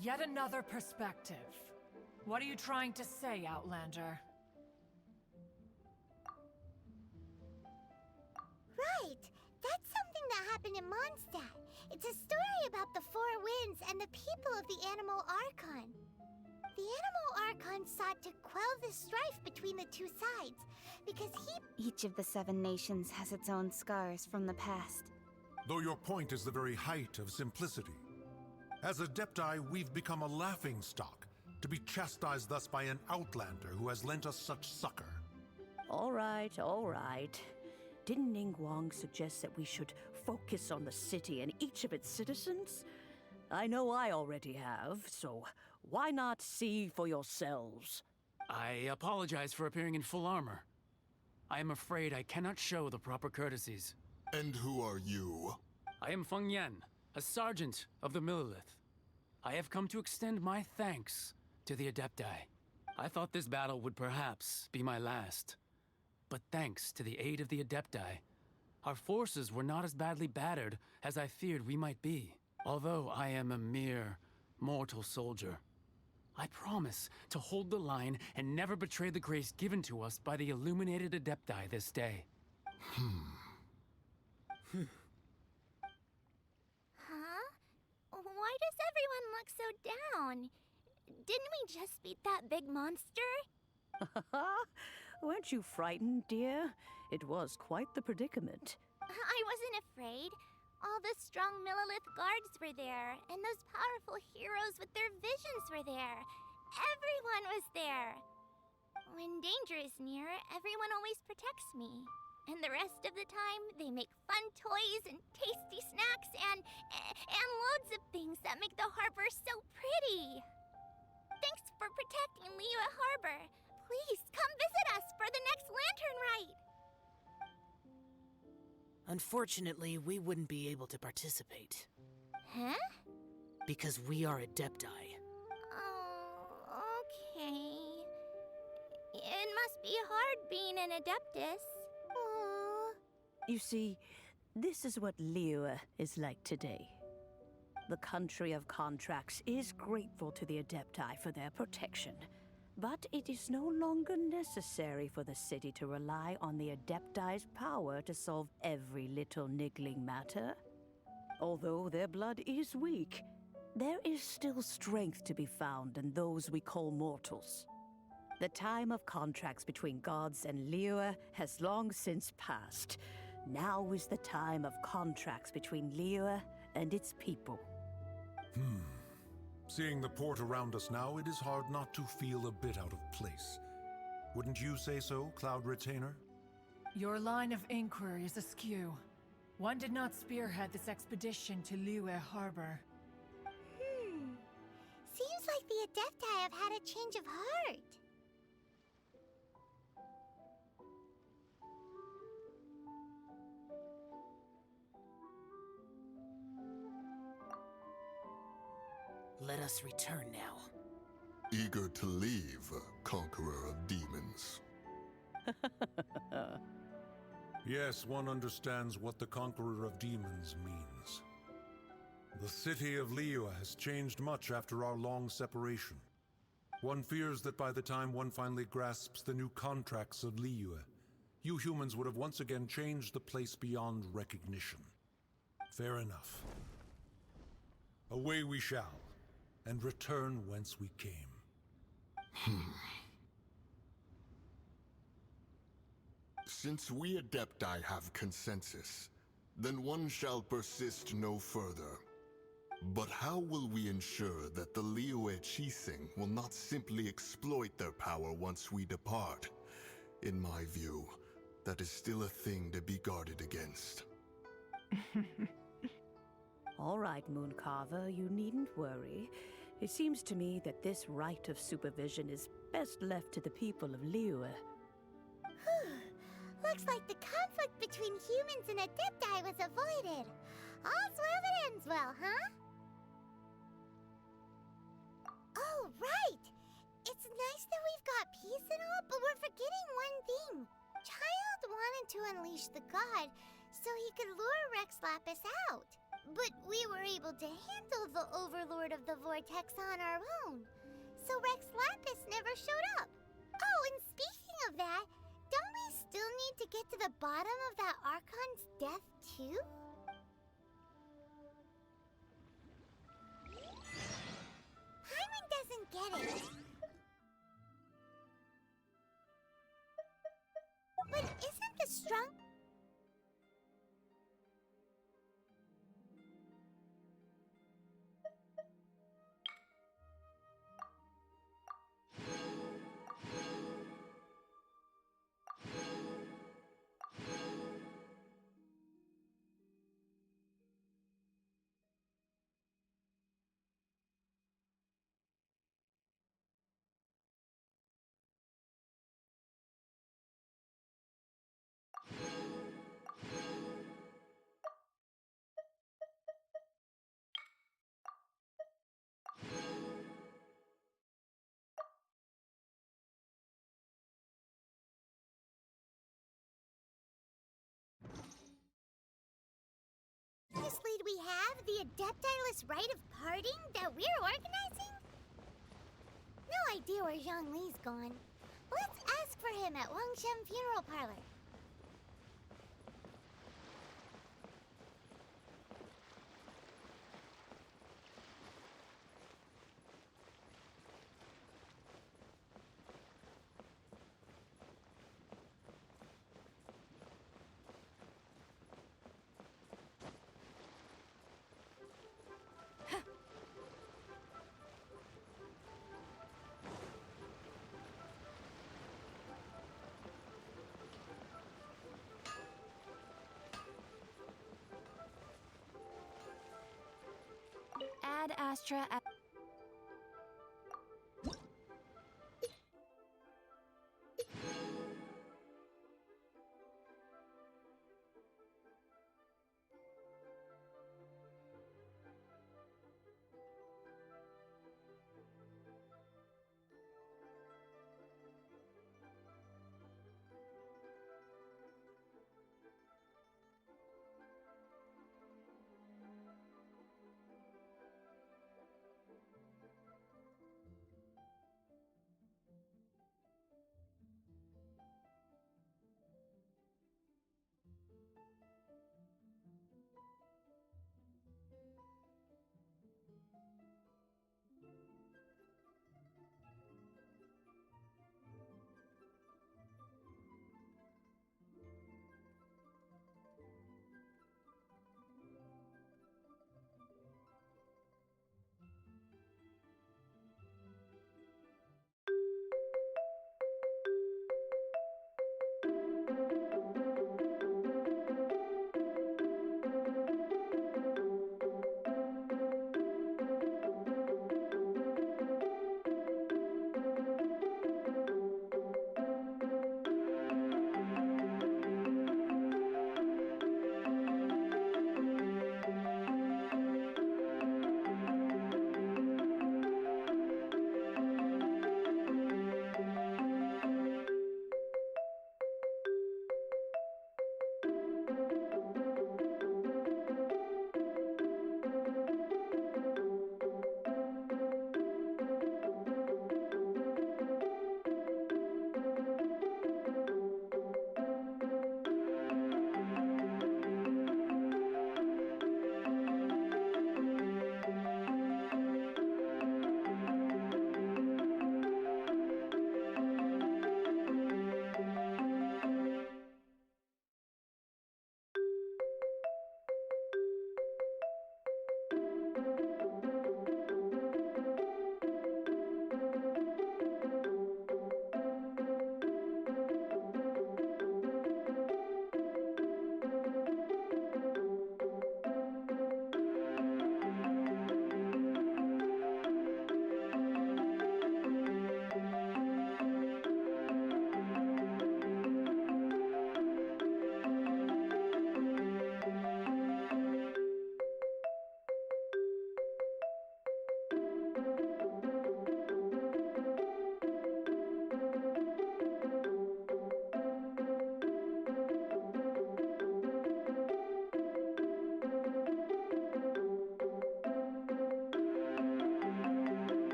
Yet another perspective. What are you trying to say, Outlander? Right! That's something that happened in Mondstadt. It's a story about the Four Winds and the people of the Animal Archon. The Animal Archon sought to quell the strife between the two sides, because Each of the 7 nations has its own scars from the past. Though your point is the very height of simplicity. As Adepti, we've become a laughingstock, to be chastised thus by an outlander who has lent us such succor. All right, all right. Didn't Ningguang suggest that we should focus on the city and each of its citizens? I know I already have, so why not see for yourselves? I apologize for appearing in full armor. I am afraid I cannot show the proper courtesies. And who are you? I am Feng Yan, a sergeant of the Millilith. I have come to extend my thanks to the Adepti. I thought this battle would perhaps be my last. But thanks to the aid of the Adepti, our forces were not as badly battered as I feared we might be. Although I am a mere mortal soldier, I promise to hold the line and never betray the grace given to us by the illuminated Adepti this day. Huh? Why does everyone look so down? Didn't we just beat that big monster? Weren't you frightened, dear? It was quite the predicament. I wasn't afraid. All the strong Millilith guards were there, and those powerful heroes with their visions were there. Everyone was there. When danger is near, everyone always protects me. And the rest of the time, they make fun toys and tasty snacks and loads of things that make the harbor so pretty. Thanks for protecting Liyue Harbor. Please come visit us for the next lantern rite. Unfortunately, we wouldn't be able to participate. Huh? Because we are Adepti. Oh, okay. It must be hard being an Adeptus. Aww. You see, this is what Liyue is like today. The country of contracts is grateful to the Adepti for their protection. But it is no longer necessary for the city to rely on the Adepti's power to solve every little niggling matter. Although their blood is weak, there is still strength to be found in those we call mortals. The time of contracts between gods and Liyue has long since passed. Now is the time of contracts between Liyue and its people. Seeing the port around us now, it is hard not to feel a bit out of place. Wouldn't you say so, Cloud Retainer? Your line of inquiry is askew. One did not spearhead this expedition to Liyue Harbor. Seems like the Adepti have had a change of heart. Let us return now. Eager to leave, Conqueror of Demons. Yes, one understands what the Conqueror of Demons means. The city of Liyue has changed much after our long separation. One fears that by the time one finally grasps the new contracts of Liyue, you humans would have once again changed the place beyond recognition. Fair enough. Away we shall, and return whence we came. Since we Adepti have consensus, then one shall persist no further. But how will we ensure that the Liyue Qixing will not simply exploit their power once we depart? In my view, that is still a thing to be guarded against. All right, Mooncarver, you needn't worry. It seems to me that this right of supervision is best left to the people of Liyue. Looks like the conflict between humans and Adepti was avoided. All's well that ends well, huh? Oh, right! It's nice that we've got peace and all, but we're forgetting one thing. Child wanted to unleash the god so he could lure Rex Lapis out. But we were able to handle the Overlord of the Vortex on our own. So Rex Lapis never showed up. Oh, and speaking of that, don't we still need to get to the bottom of that Archon's death, too? Paimon doesn't get it. But isn't the strong... This lead we have, the Adepti-less rite of parting that we're organizing? No idea where Zhongli's gone. Let's ask for him at Wangshen Funeral Parlor. Ad Astra.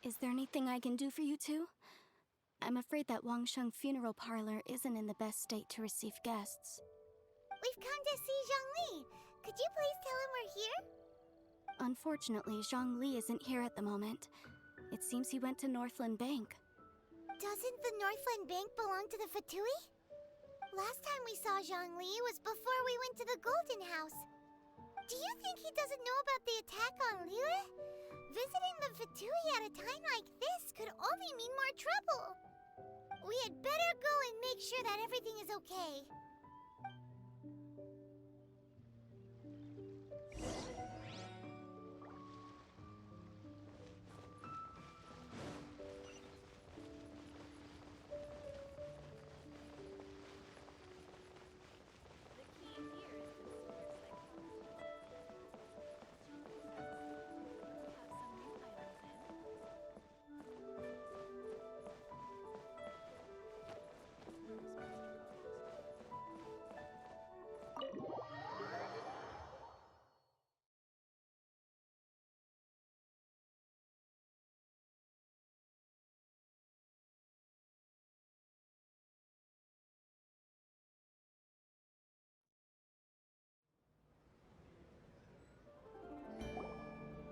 Is there anything I can do for you two? I'm afraid that Wangsheng funeral parlor isn't in the best state to receive guests. We've come to see Zhongli. Could you please tell him we're here? Unfortunately, Zhongli isn't here at the moment. It seems he went to Northland Bank. Doesn't the Northland Bank belong to the Fatui? Last time we saw Zhongli was before we went to the Golden House. Do you think he doesn't know about the attack on Liyue? Visiting the Fatui at a time like this could only mean more trouble. We had better go and make sure that everything is okay.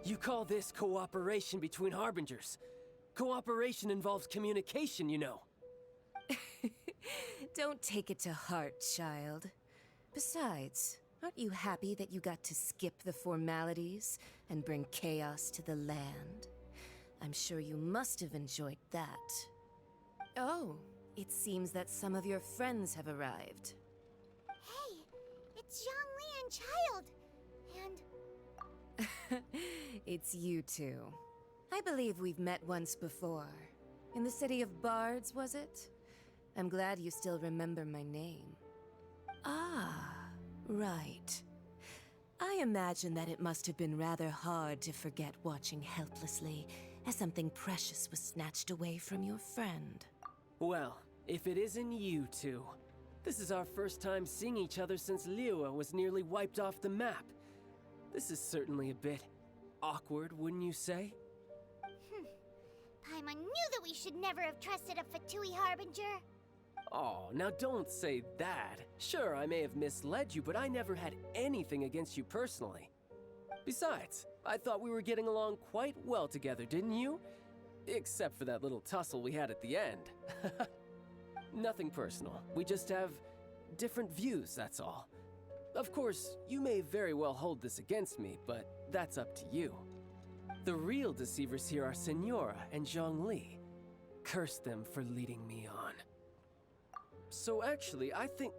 You call this cooperation between Harbingers? Cooperation involves communication, you know. Don't take it to heart, child. Besides, aren't you happy that you got to skip the formalities and bring chaos to the land? I'm sure you must have enjoyed that. Oh, it seems that some of your friends have arrived. Hey, it's Zhongli and Child. And it's you two. I believe we've met once before. In the City of Bards, was it? I'm glad you still remember my name. Ah, right. I imagine that it must have been rather hard to forget watching helplessly as something precious was snatched away from your friend. Well, if it isn't you two. This is our first time seeing each other since Liyue was nearly wiped off the map. This is certainly a bit awkward, wouldn't you say? Paimon knew that we should never have trusted a Fatui Harbinger. Oh, now don't say that. Sure, I may have misled you, but I never had anything against you personally. Besides, I thought we were getting along quite well together, didn't you? Except for that little tussle we had at the end. Nothing personal. We just have different views, that's all. Of course, you may very well hold this against me, but that's up to you. The real deceivers here are Senora and Zhongli. Curse them for leading me on. So actually, I think...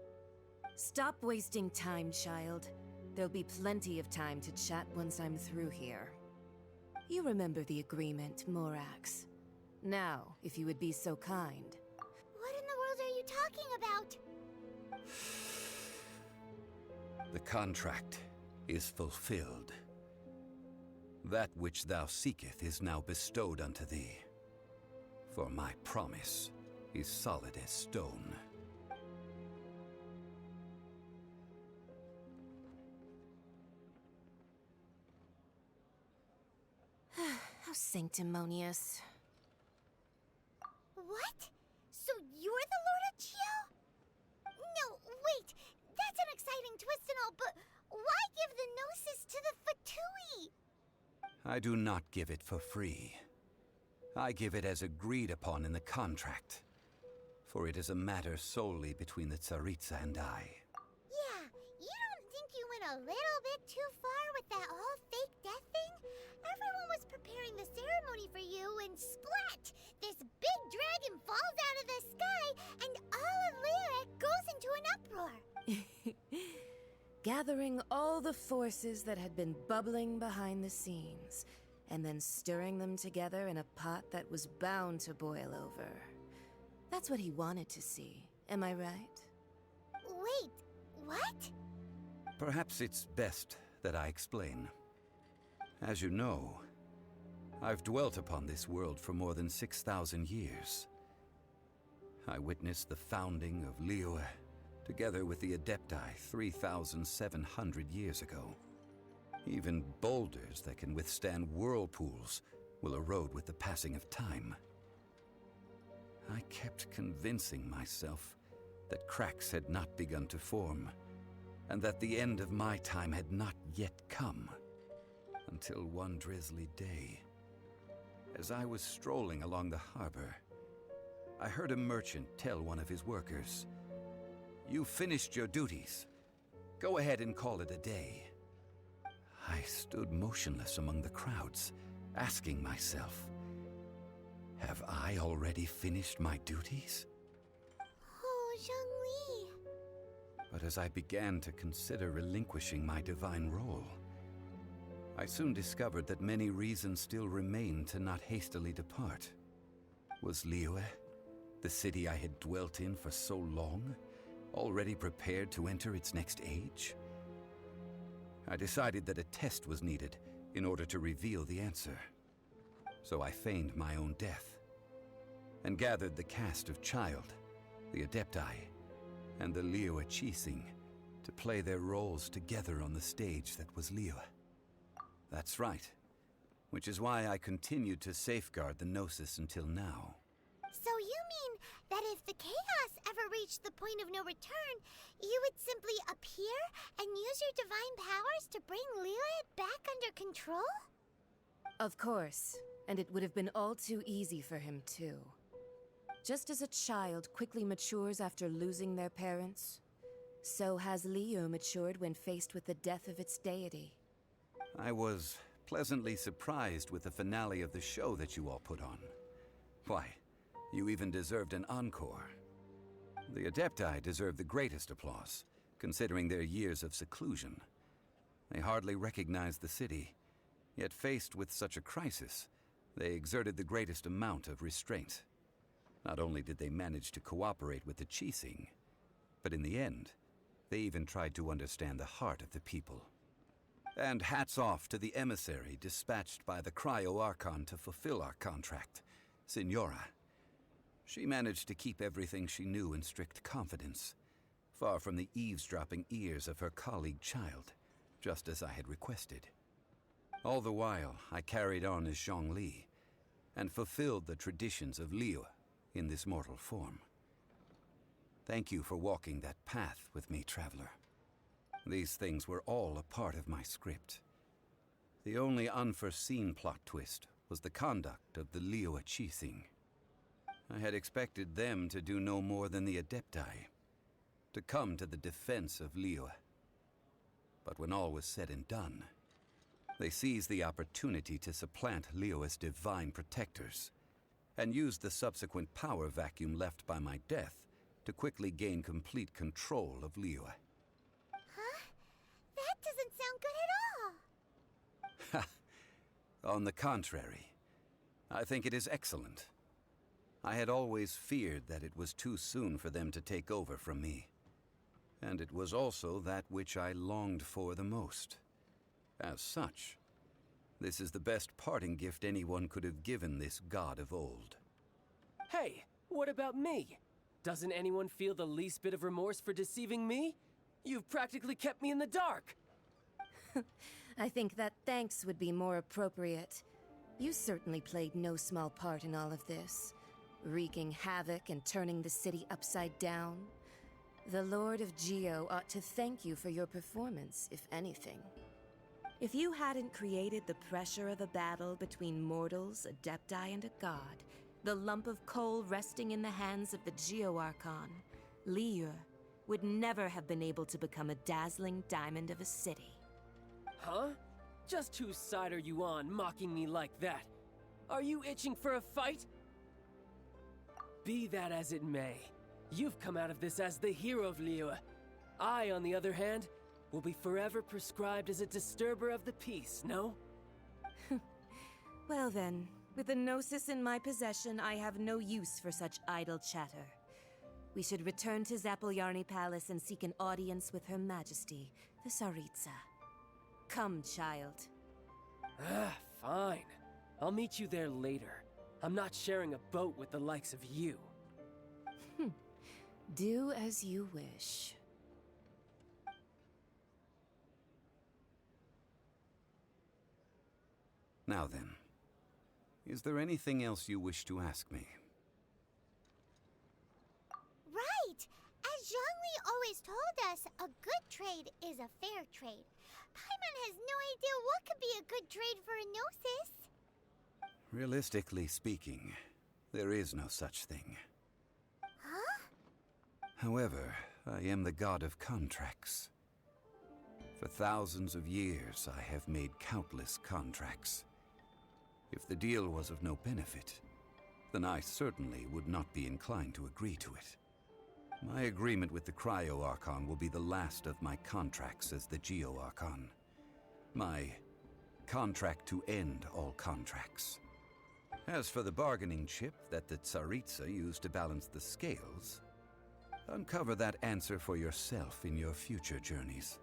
Stop wasting time, child. There'll be plenty of time to chat once I'm through here. You remember the agreement, Morax. Now, if you would be so kind. What in the world are you talking about? The contract is fulfilled. That which thou seeketh is now bestowed unto thee. For my promise is solid as stone. How sanctimonious. What? So you're the Lord of Chio? No, wait. That's an exciting twist and all, but why give the Gnosis to the Fatui? I do not give it for free. I give it as agreed upon in the contract. For it is a matter solely between the Tsaritsa and I. Yeah, you don't think you went a little bit too far with that whole fake death thing? Everyone was preparing the ceremony for you and splat! This big dragon falls out of the sky and all of Liyue goes into an uproar! Gathering all the forces that had been bubbling behind the scenes, and then stirring them together in a pot that was bound to boil over. That's what he wanted to see, am I right? Wait, what? Perhaps it's best that I explain. As you know, I've dwelt upon this world for more than 6,000 years. I witnessed the founding of Liyue, together with the Adepti 3,700 years ago. Even boulders that can withstand whirlpools will erode with the passing of time. I kept convincing myself that cracks had not begun to form, and that the end of my time had not yet come. Until one drizzly day, as I was strolling along the harbor, I heard a merchant tell one of his workers, "You've finished your duties. Go ahead and call it a day." I stood motionless among the crowds, asking myself, have I already finished my duties? Oh, Zhongli. But as I began to consider relinquishing my divine role, I soon discovered that many reasons still remained to not hastily depart. Was Liyue, the city I had dwelt in for so long, already prepared to enter its next age? I decided that a test was needed in order to reveal the answer. So I feigned my own death, and gathered the cast of Child, the Adepti, and the Liyue Qixing to play their roles together on the stage that was Liyue. That's right, which is why I continued to safeguard the Gnosis until now. So you mean that if the chaos ever reached the point of no return, you would simply appear and use your divine powers to bring Liyue back under control? Of course, and it would have been all too easy for him too. Just as a child quickly matures after losing their parents, so has Liyue matured when faced with the death of its deity. I was pleasantly surprised with the finale of the show that you all put on. Why, you even deserved an encore. The Adepti deserve the greatest applause, considering their years of seclusion. They hardly recognized the city, yet faced with such a crisis, they exerted the greatest amount of restraint. Not only did they manage to cooperate with the Qixing, but in the end, they even tried to understand the heart of the people. And hats off to the emissary dispatched by the Cryo-Archon to fulfill our contract, Signora. She managed to keep everything she knew in strict confidence, far from the eavesdropping ears of her colleague Child, just as I had requested. All the while, I carried on as Zhongli, and fulfilled the traditions of Liyue in this mortal form. Thank you for walking that path with me, Traveler. These things were all a part of my script. The only unforeseen plot twist was the conduct of the Liyue Qixing. I had expected them to do no more than the Adepti, to come to the defense of Liyue. But when all was said and done, they seized the opportunity to supplant Liyue's divine protectors, and used the subsequent power vacuum left by my death to quickly gain complete control of Liyue. Huh? That doesn't sound good at all. On the contrary, I think it is excellent. I had always feared that it was too soon for them to take over from me. And it was also that which I longed for the most. As such, this is the best parting gift anyone could have given this god of old. Hey, what about me? Doesn't anyone feel the least bit of remorse for deceiving me? You've practically kept me in the dark! I think that thanks would be more appropriate. You certainly played no small part in all of this, wreaking havoc and turning the city upside down. The Lord of Geo ought to thank you for your performance, if anything. If you hadn't created the pressure of a battle between mortals, Adepti, and a god, the lump of coal resting in the hands of the Geo-Archon, Liyue would never have been able to become a dazzling diamond of a city. Huh? Just whose side are you on, mocking me like that? Are you itching for a fight? Be that as it may, you've come out of this as the hero of Liyue. I, on the other hand, will be forever prescribed as a disturber of the peace, no? Well then, with the Gnosis in my possession, I have no use for such idle chatter. We should return to Zapoljarny Palace and seek an audience with Her Majesty, the Tsaritsa. Come, Child. Fine. I'll meet you there later. I'm not sharing a boat with the likes of you. Do as you wish. Now then, Is there anything else you wish to ask me? Right! As Zhongli always told us, a good trade is a fair trade. Paimon has no idea what could be a good trade for a Gnosis. Realistically speaking, there is no such thing. Huh? However, I am the god of contracts. For thousands of years, I have made countless contracts. If the deal was of no benefit, then I certainly would not be inclined to agree to it. My agreement with the Cryo Archon will be the last of my contracts as the Geo Archon. My contract to end all contracts. As for the bargaining chip that the Tsaritsa used to balance the scales, uncover that answer for yourself in your future journeys.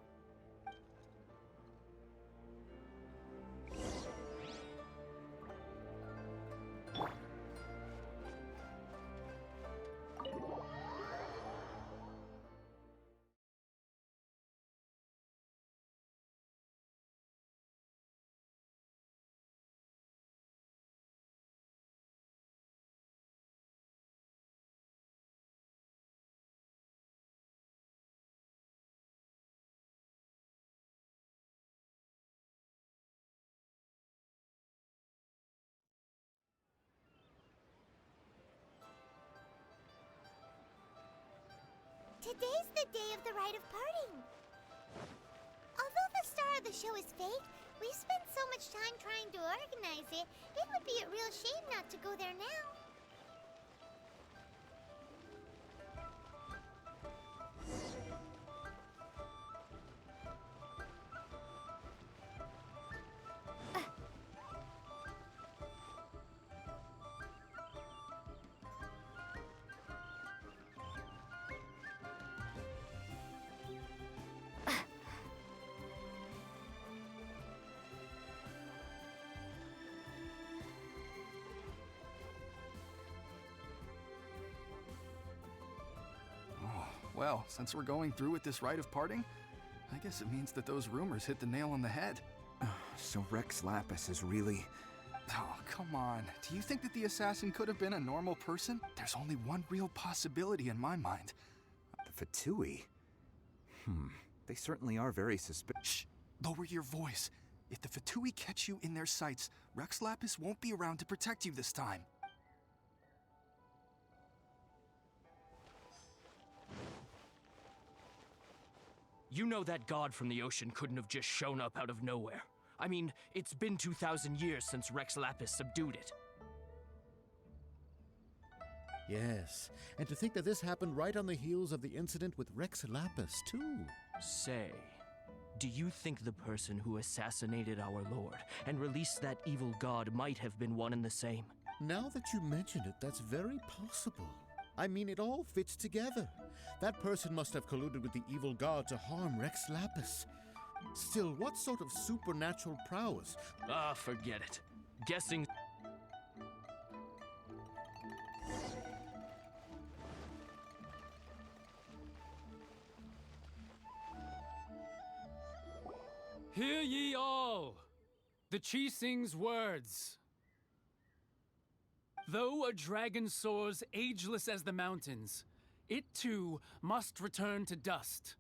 Today's the day of the rite of parting. Although the star of the show is fake, we've spent so much time trying to organize it, it would be a real shame not to go there now. Well, since we're going through with this rite of parting, I guess it means that those rumors hit the nail on the head. So Rex Lapis is really... Oh, come on. Do you think that the assassin could have been a normal person? There's only one real possibility in my mind. The Fatui? They certainly are very suspicious. Shh! Lower your voice. If the Fatui catch you in their sights, Rex Lapis won't be around to protect you this time. You know that god from the ocean couldn't have just shown up out of nowhere. I mean, it's been 2,000 years since Rex Lapis subdued it. Yes, and to think that this happened right on the heels of the incident with Rex Lapis, too. Say, do you think the person who assassinated our lord and released that evil god might have been one and the same? Now that you mention it, that's very possible. I mean, it all fits together. That person must have colluded with the evil god to harm Rex Lapis. Still, what sort of supernatural prowess? Ah, forget it. Guessing... Hear ye all, the Qixing's words. Though a dragon soars ageless as the mountains, it too must return to dust.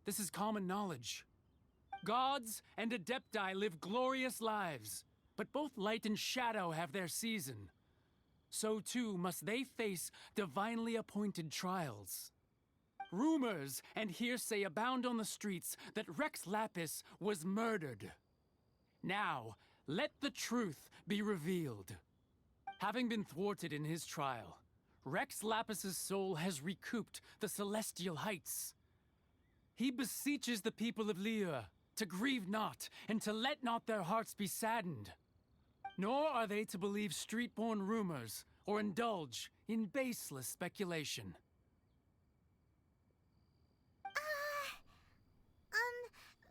This is common knowledge. Gods and Adepti live glorious lives, but both light and shadow have their season. So too must they face divinely appointed trials. Rumors and hearsay abound on the streets that Rex Lapis was murdered. Now, let the truth be revealed. Having been thwarted in his trial, Rex Lapis's soul has recouped the celestial heights. He beseeches the people of Liyue to grieve not and to let not their hearts be saddened. Nor are they to believe street-born rumors or indulge in baseless speculation.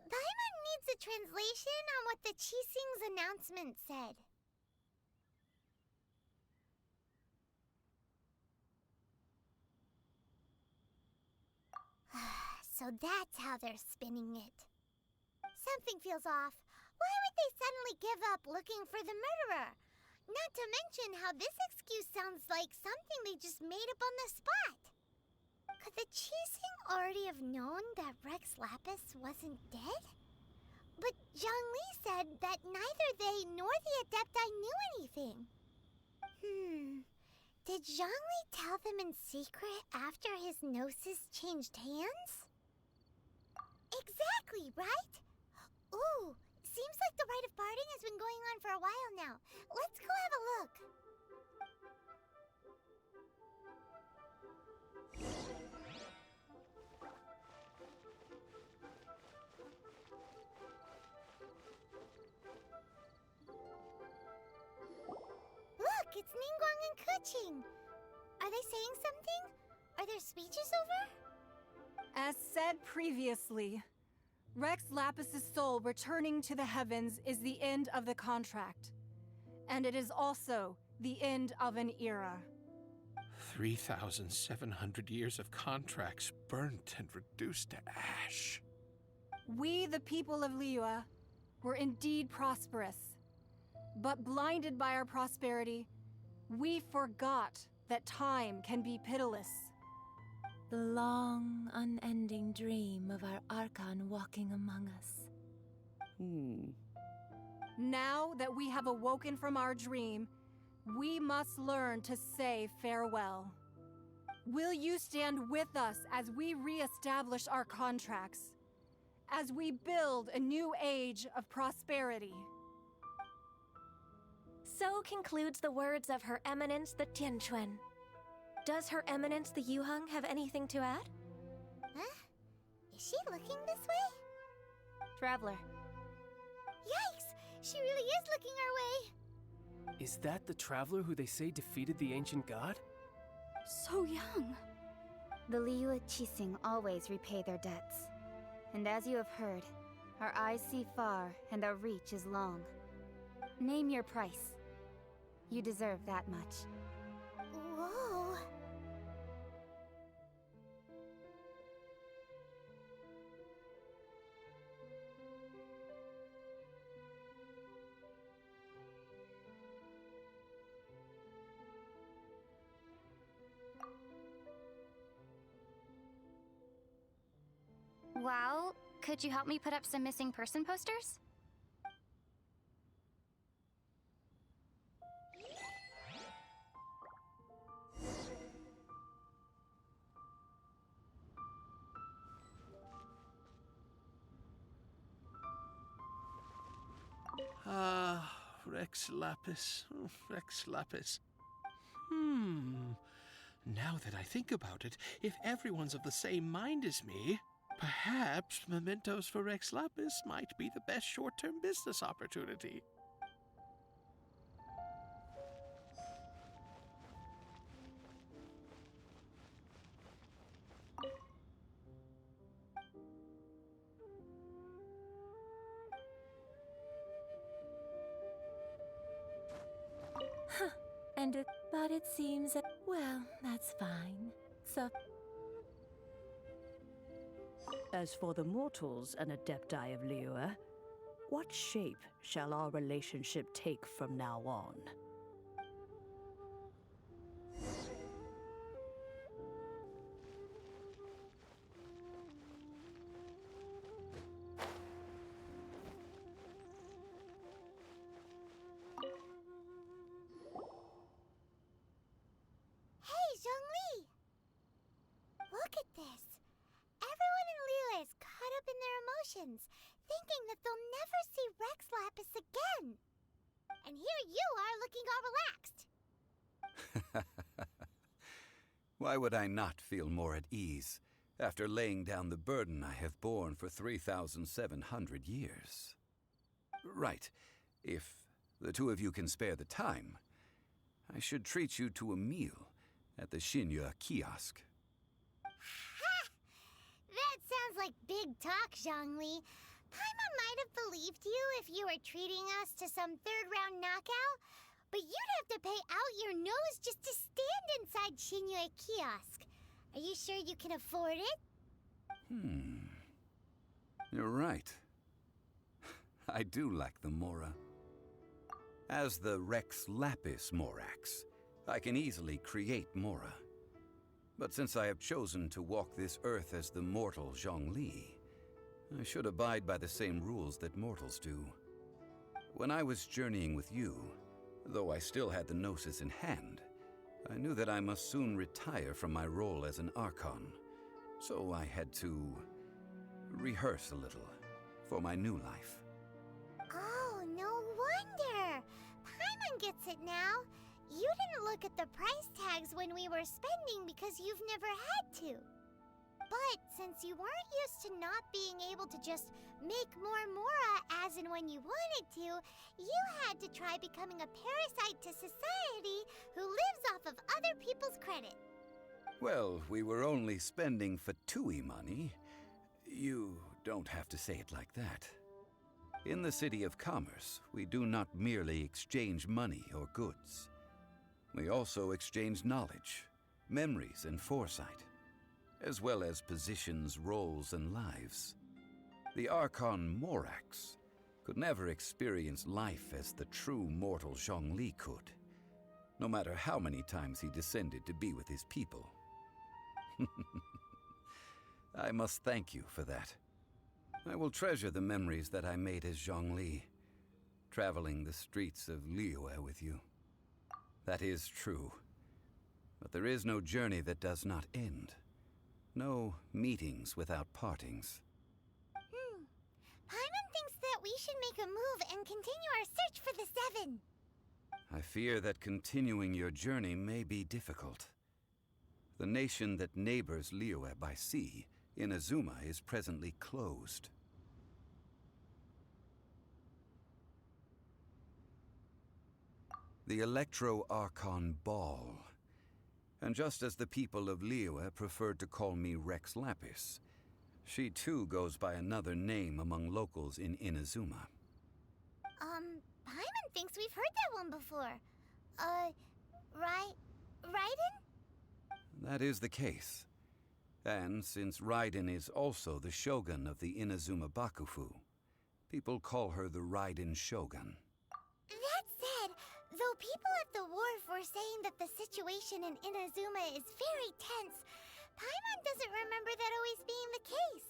Paimon needs a translation on what the Qixing's announcement said. So that's how they're spinning it. Something feels off. Why would they suddenly give up looking for the murderer? Not to mention how this excuse sounds like something they just made up on the spot. Could the Qixing already have known that Rex Lapis wasn't dead? But Zhongli said that neither they nor the Adepti knew anything. Did Zhongli tell them in secret after his gnosis changed hands? Exactly, right? Ooh, seems like the rite of parting has been going on for a while now. Let's go have a look. Look, it's Ningguang and Keqing. Are they saying something? Are their speeches over? As said previously, Rex Lapis's soul returning to the heavens is the end of the contract. And it is also the end of an era. 3,700 years of contracts burnt and reduced to ash. We, the people of Liyue, were indeed prosperous. But blinded by our prosperity, we forgot that time can be pitiless. The long, unending dream of our Archon walking among us. Now that we have awoken from our dream, we must learn to say farewell. Will you stand with us as we re-establish our contracts? As we build a new age of prosperity? So concludes the words of Her Eminence the Tianquan. Does Her Eminence the Yuheng have anything to add? Huh? Is she looking this way? Traveler. Yikes! She really is looking our way! Is that the traveler who they say defeated the ancient god? So young. The Liyue Qixing always repay their debts. And as you have heard, our eyes see far and our reach is long. Name your price. You deserve that much. Whoa. Well, could you help me put up some missing person posters? Rex Lapis. Rex Lapis. Now that I think about it, if everyone's of the same mind as me, perhaps mementos for Rex Lapis might be the best short-term business opportunity. But it seems that, well, that's fine. So... As for the mortals and Adepti of Liyue, what shape shall our relationship take from now on? Hey, Zhongli! Look at this. Everyone in Liyue is caught up in their emotions, thinking that they'll never see Rex Lapis again. And here you are looking all relaxed. Why would I not feel more at ease after laying down the burden I have borne for 3,700 years? Right. If the two of you can spare the time, I should treat you to a meal at the Xinyue kiosk. Ha! That sounds like big talk, Zhongli. Paimon might have believed you if you were treating us to some third-round knockout, but you'd have to pay out your nose just to stand inside Xinyue kiosk. Are you sure you can afford it? You're right. I do lack the Mora. As the Rex Lapis Morax, I can easily create Mora. But since I have chosen to walk this earth as the mortal Zhongli, I should abide by the same rules that mortals do. When I was journeying with you, though I still had the Gnosis in hand, I knew that I must soon retire from my role as an Archon, so I had to rehearse a little for my new life. Oh, no wonder! Paimon gets it now. You didn't look at the price tags when we were spending because you've never had to. But since you weren't used to not being able to just make more Mora as and when you wanted to, you had to try becoming a parasite to society who lives off of other people's credit. Well, we were only spending Fatui money. You don't have to say it like that. In the City of Commerce, we do not merely exchange money or goods. We also exchange knowledge, memories, and foresight, as well as positions, roles, and lives. The Archon Morax could never experience life as the true mortal Zhongli could, no matter how many times he descended to be with his people. I must thank you for that. I will treasure the memories that I made as Zhongli, traveling the streets of Liyue with you. That is true. But there is no journey that does not end. No meetings without partings. Paimon thinks that we should make a move and continue our search for the Seven. I fear that continuing your journey may be difficult. The nation that neighbors Liyue by sea, Inazuma, is presently closed. The Electro-Archon Ball. And just as the people of Liyue preferred to call me Rex Lapis, she too goes by another name among locals in Inazuma. Paimon thinks we've heard that one before. Raiden? That is the case. And since Raiden is also the shogun of the Inazuma Bakufu, people call her the Raiden Shogun. That said, though people at the wharf were saying that the situation in Inazuma is very tense, Paimon doesn't remember that always being the case.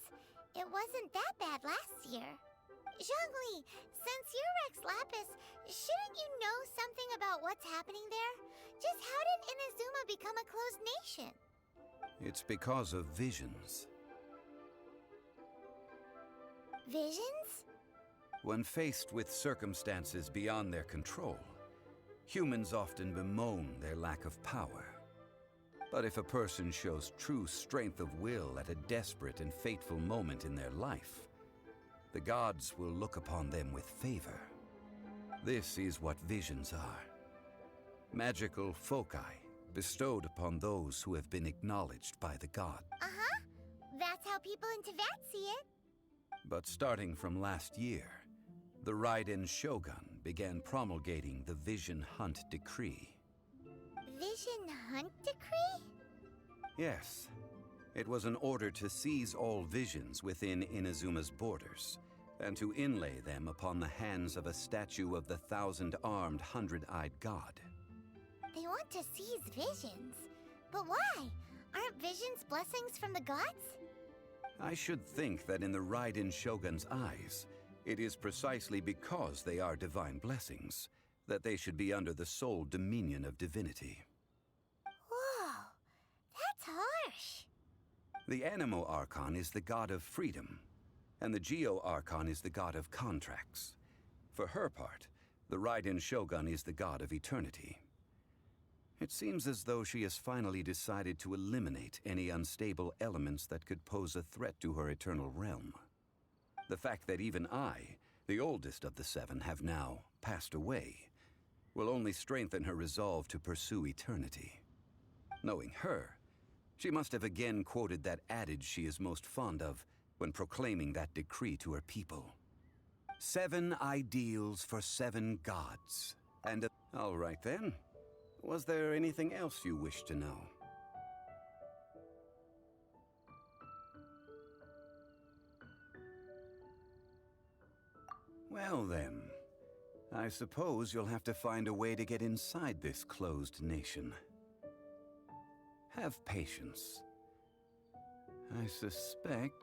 It wasn't that bad last year. Zhongli, since you're Rex Lapis, shouldn't you know something about what's happening there? Just how did Inazuma become a closed nation? It's because of visions. Visions? When faced with circumstances beyond their control, humans often bemoan their lack of power. But if a person shows true strength of will at a desperate and fateful moment in their life, the gods will look upon them with favor. This is what visions are. Magical foci bestowed upon those who have been acknowledged by the god. Uh-huh. That's how people in Teyvat see it. But starting from last year, the Raiden Shogun began promulgating the Vision Hunt Decree. Vision Hunt Decree? Yes. It was an order to seize all visions within Inazuma's borders, and to inlay them upon the hands of a statue of the thousand-armed, hundred-eyed god. They want to seize visions. But why? Aren't visions blessings from the gods? I should think that in the Raiden Shogun's eyes, it is precisely because they are divine blessings that they should be under the sole dominion of divinity. Whoa, that's harsh. The Animo Archon is the god of freedom, and the Geo Archon is the god of contracts. For her part, the Raiden Shogun is the god of eternity. It seems as though she has finally decided to eliminate any unstable elements that could pose a threat to her eternal realm. The fact that even I, the oldest of the seven, have now passed away, will only strengthen her resolve to pursue eternity. Knowing her, she must have again quoted that adage she is most fond of when proclaiming that decree to her people. 7 ideals for 7 gods. And all right then. Was there anything else you wish to know? Well then, I suppose you'll have to find a way to get inside this closed nation. Have patience. I suspect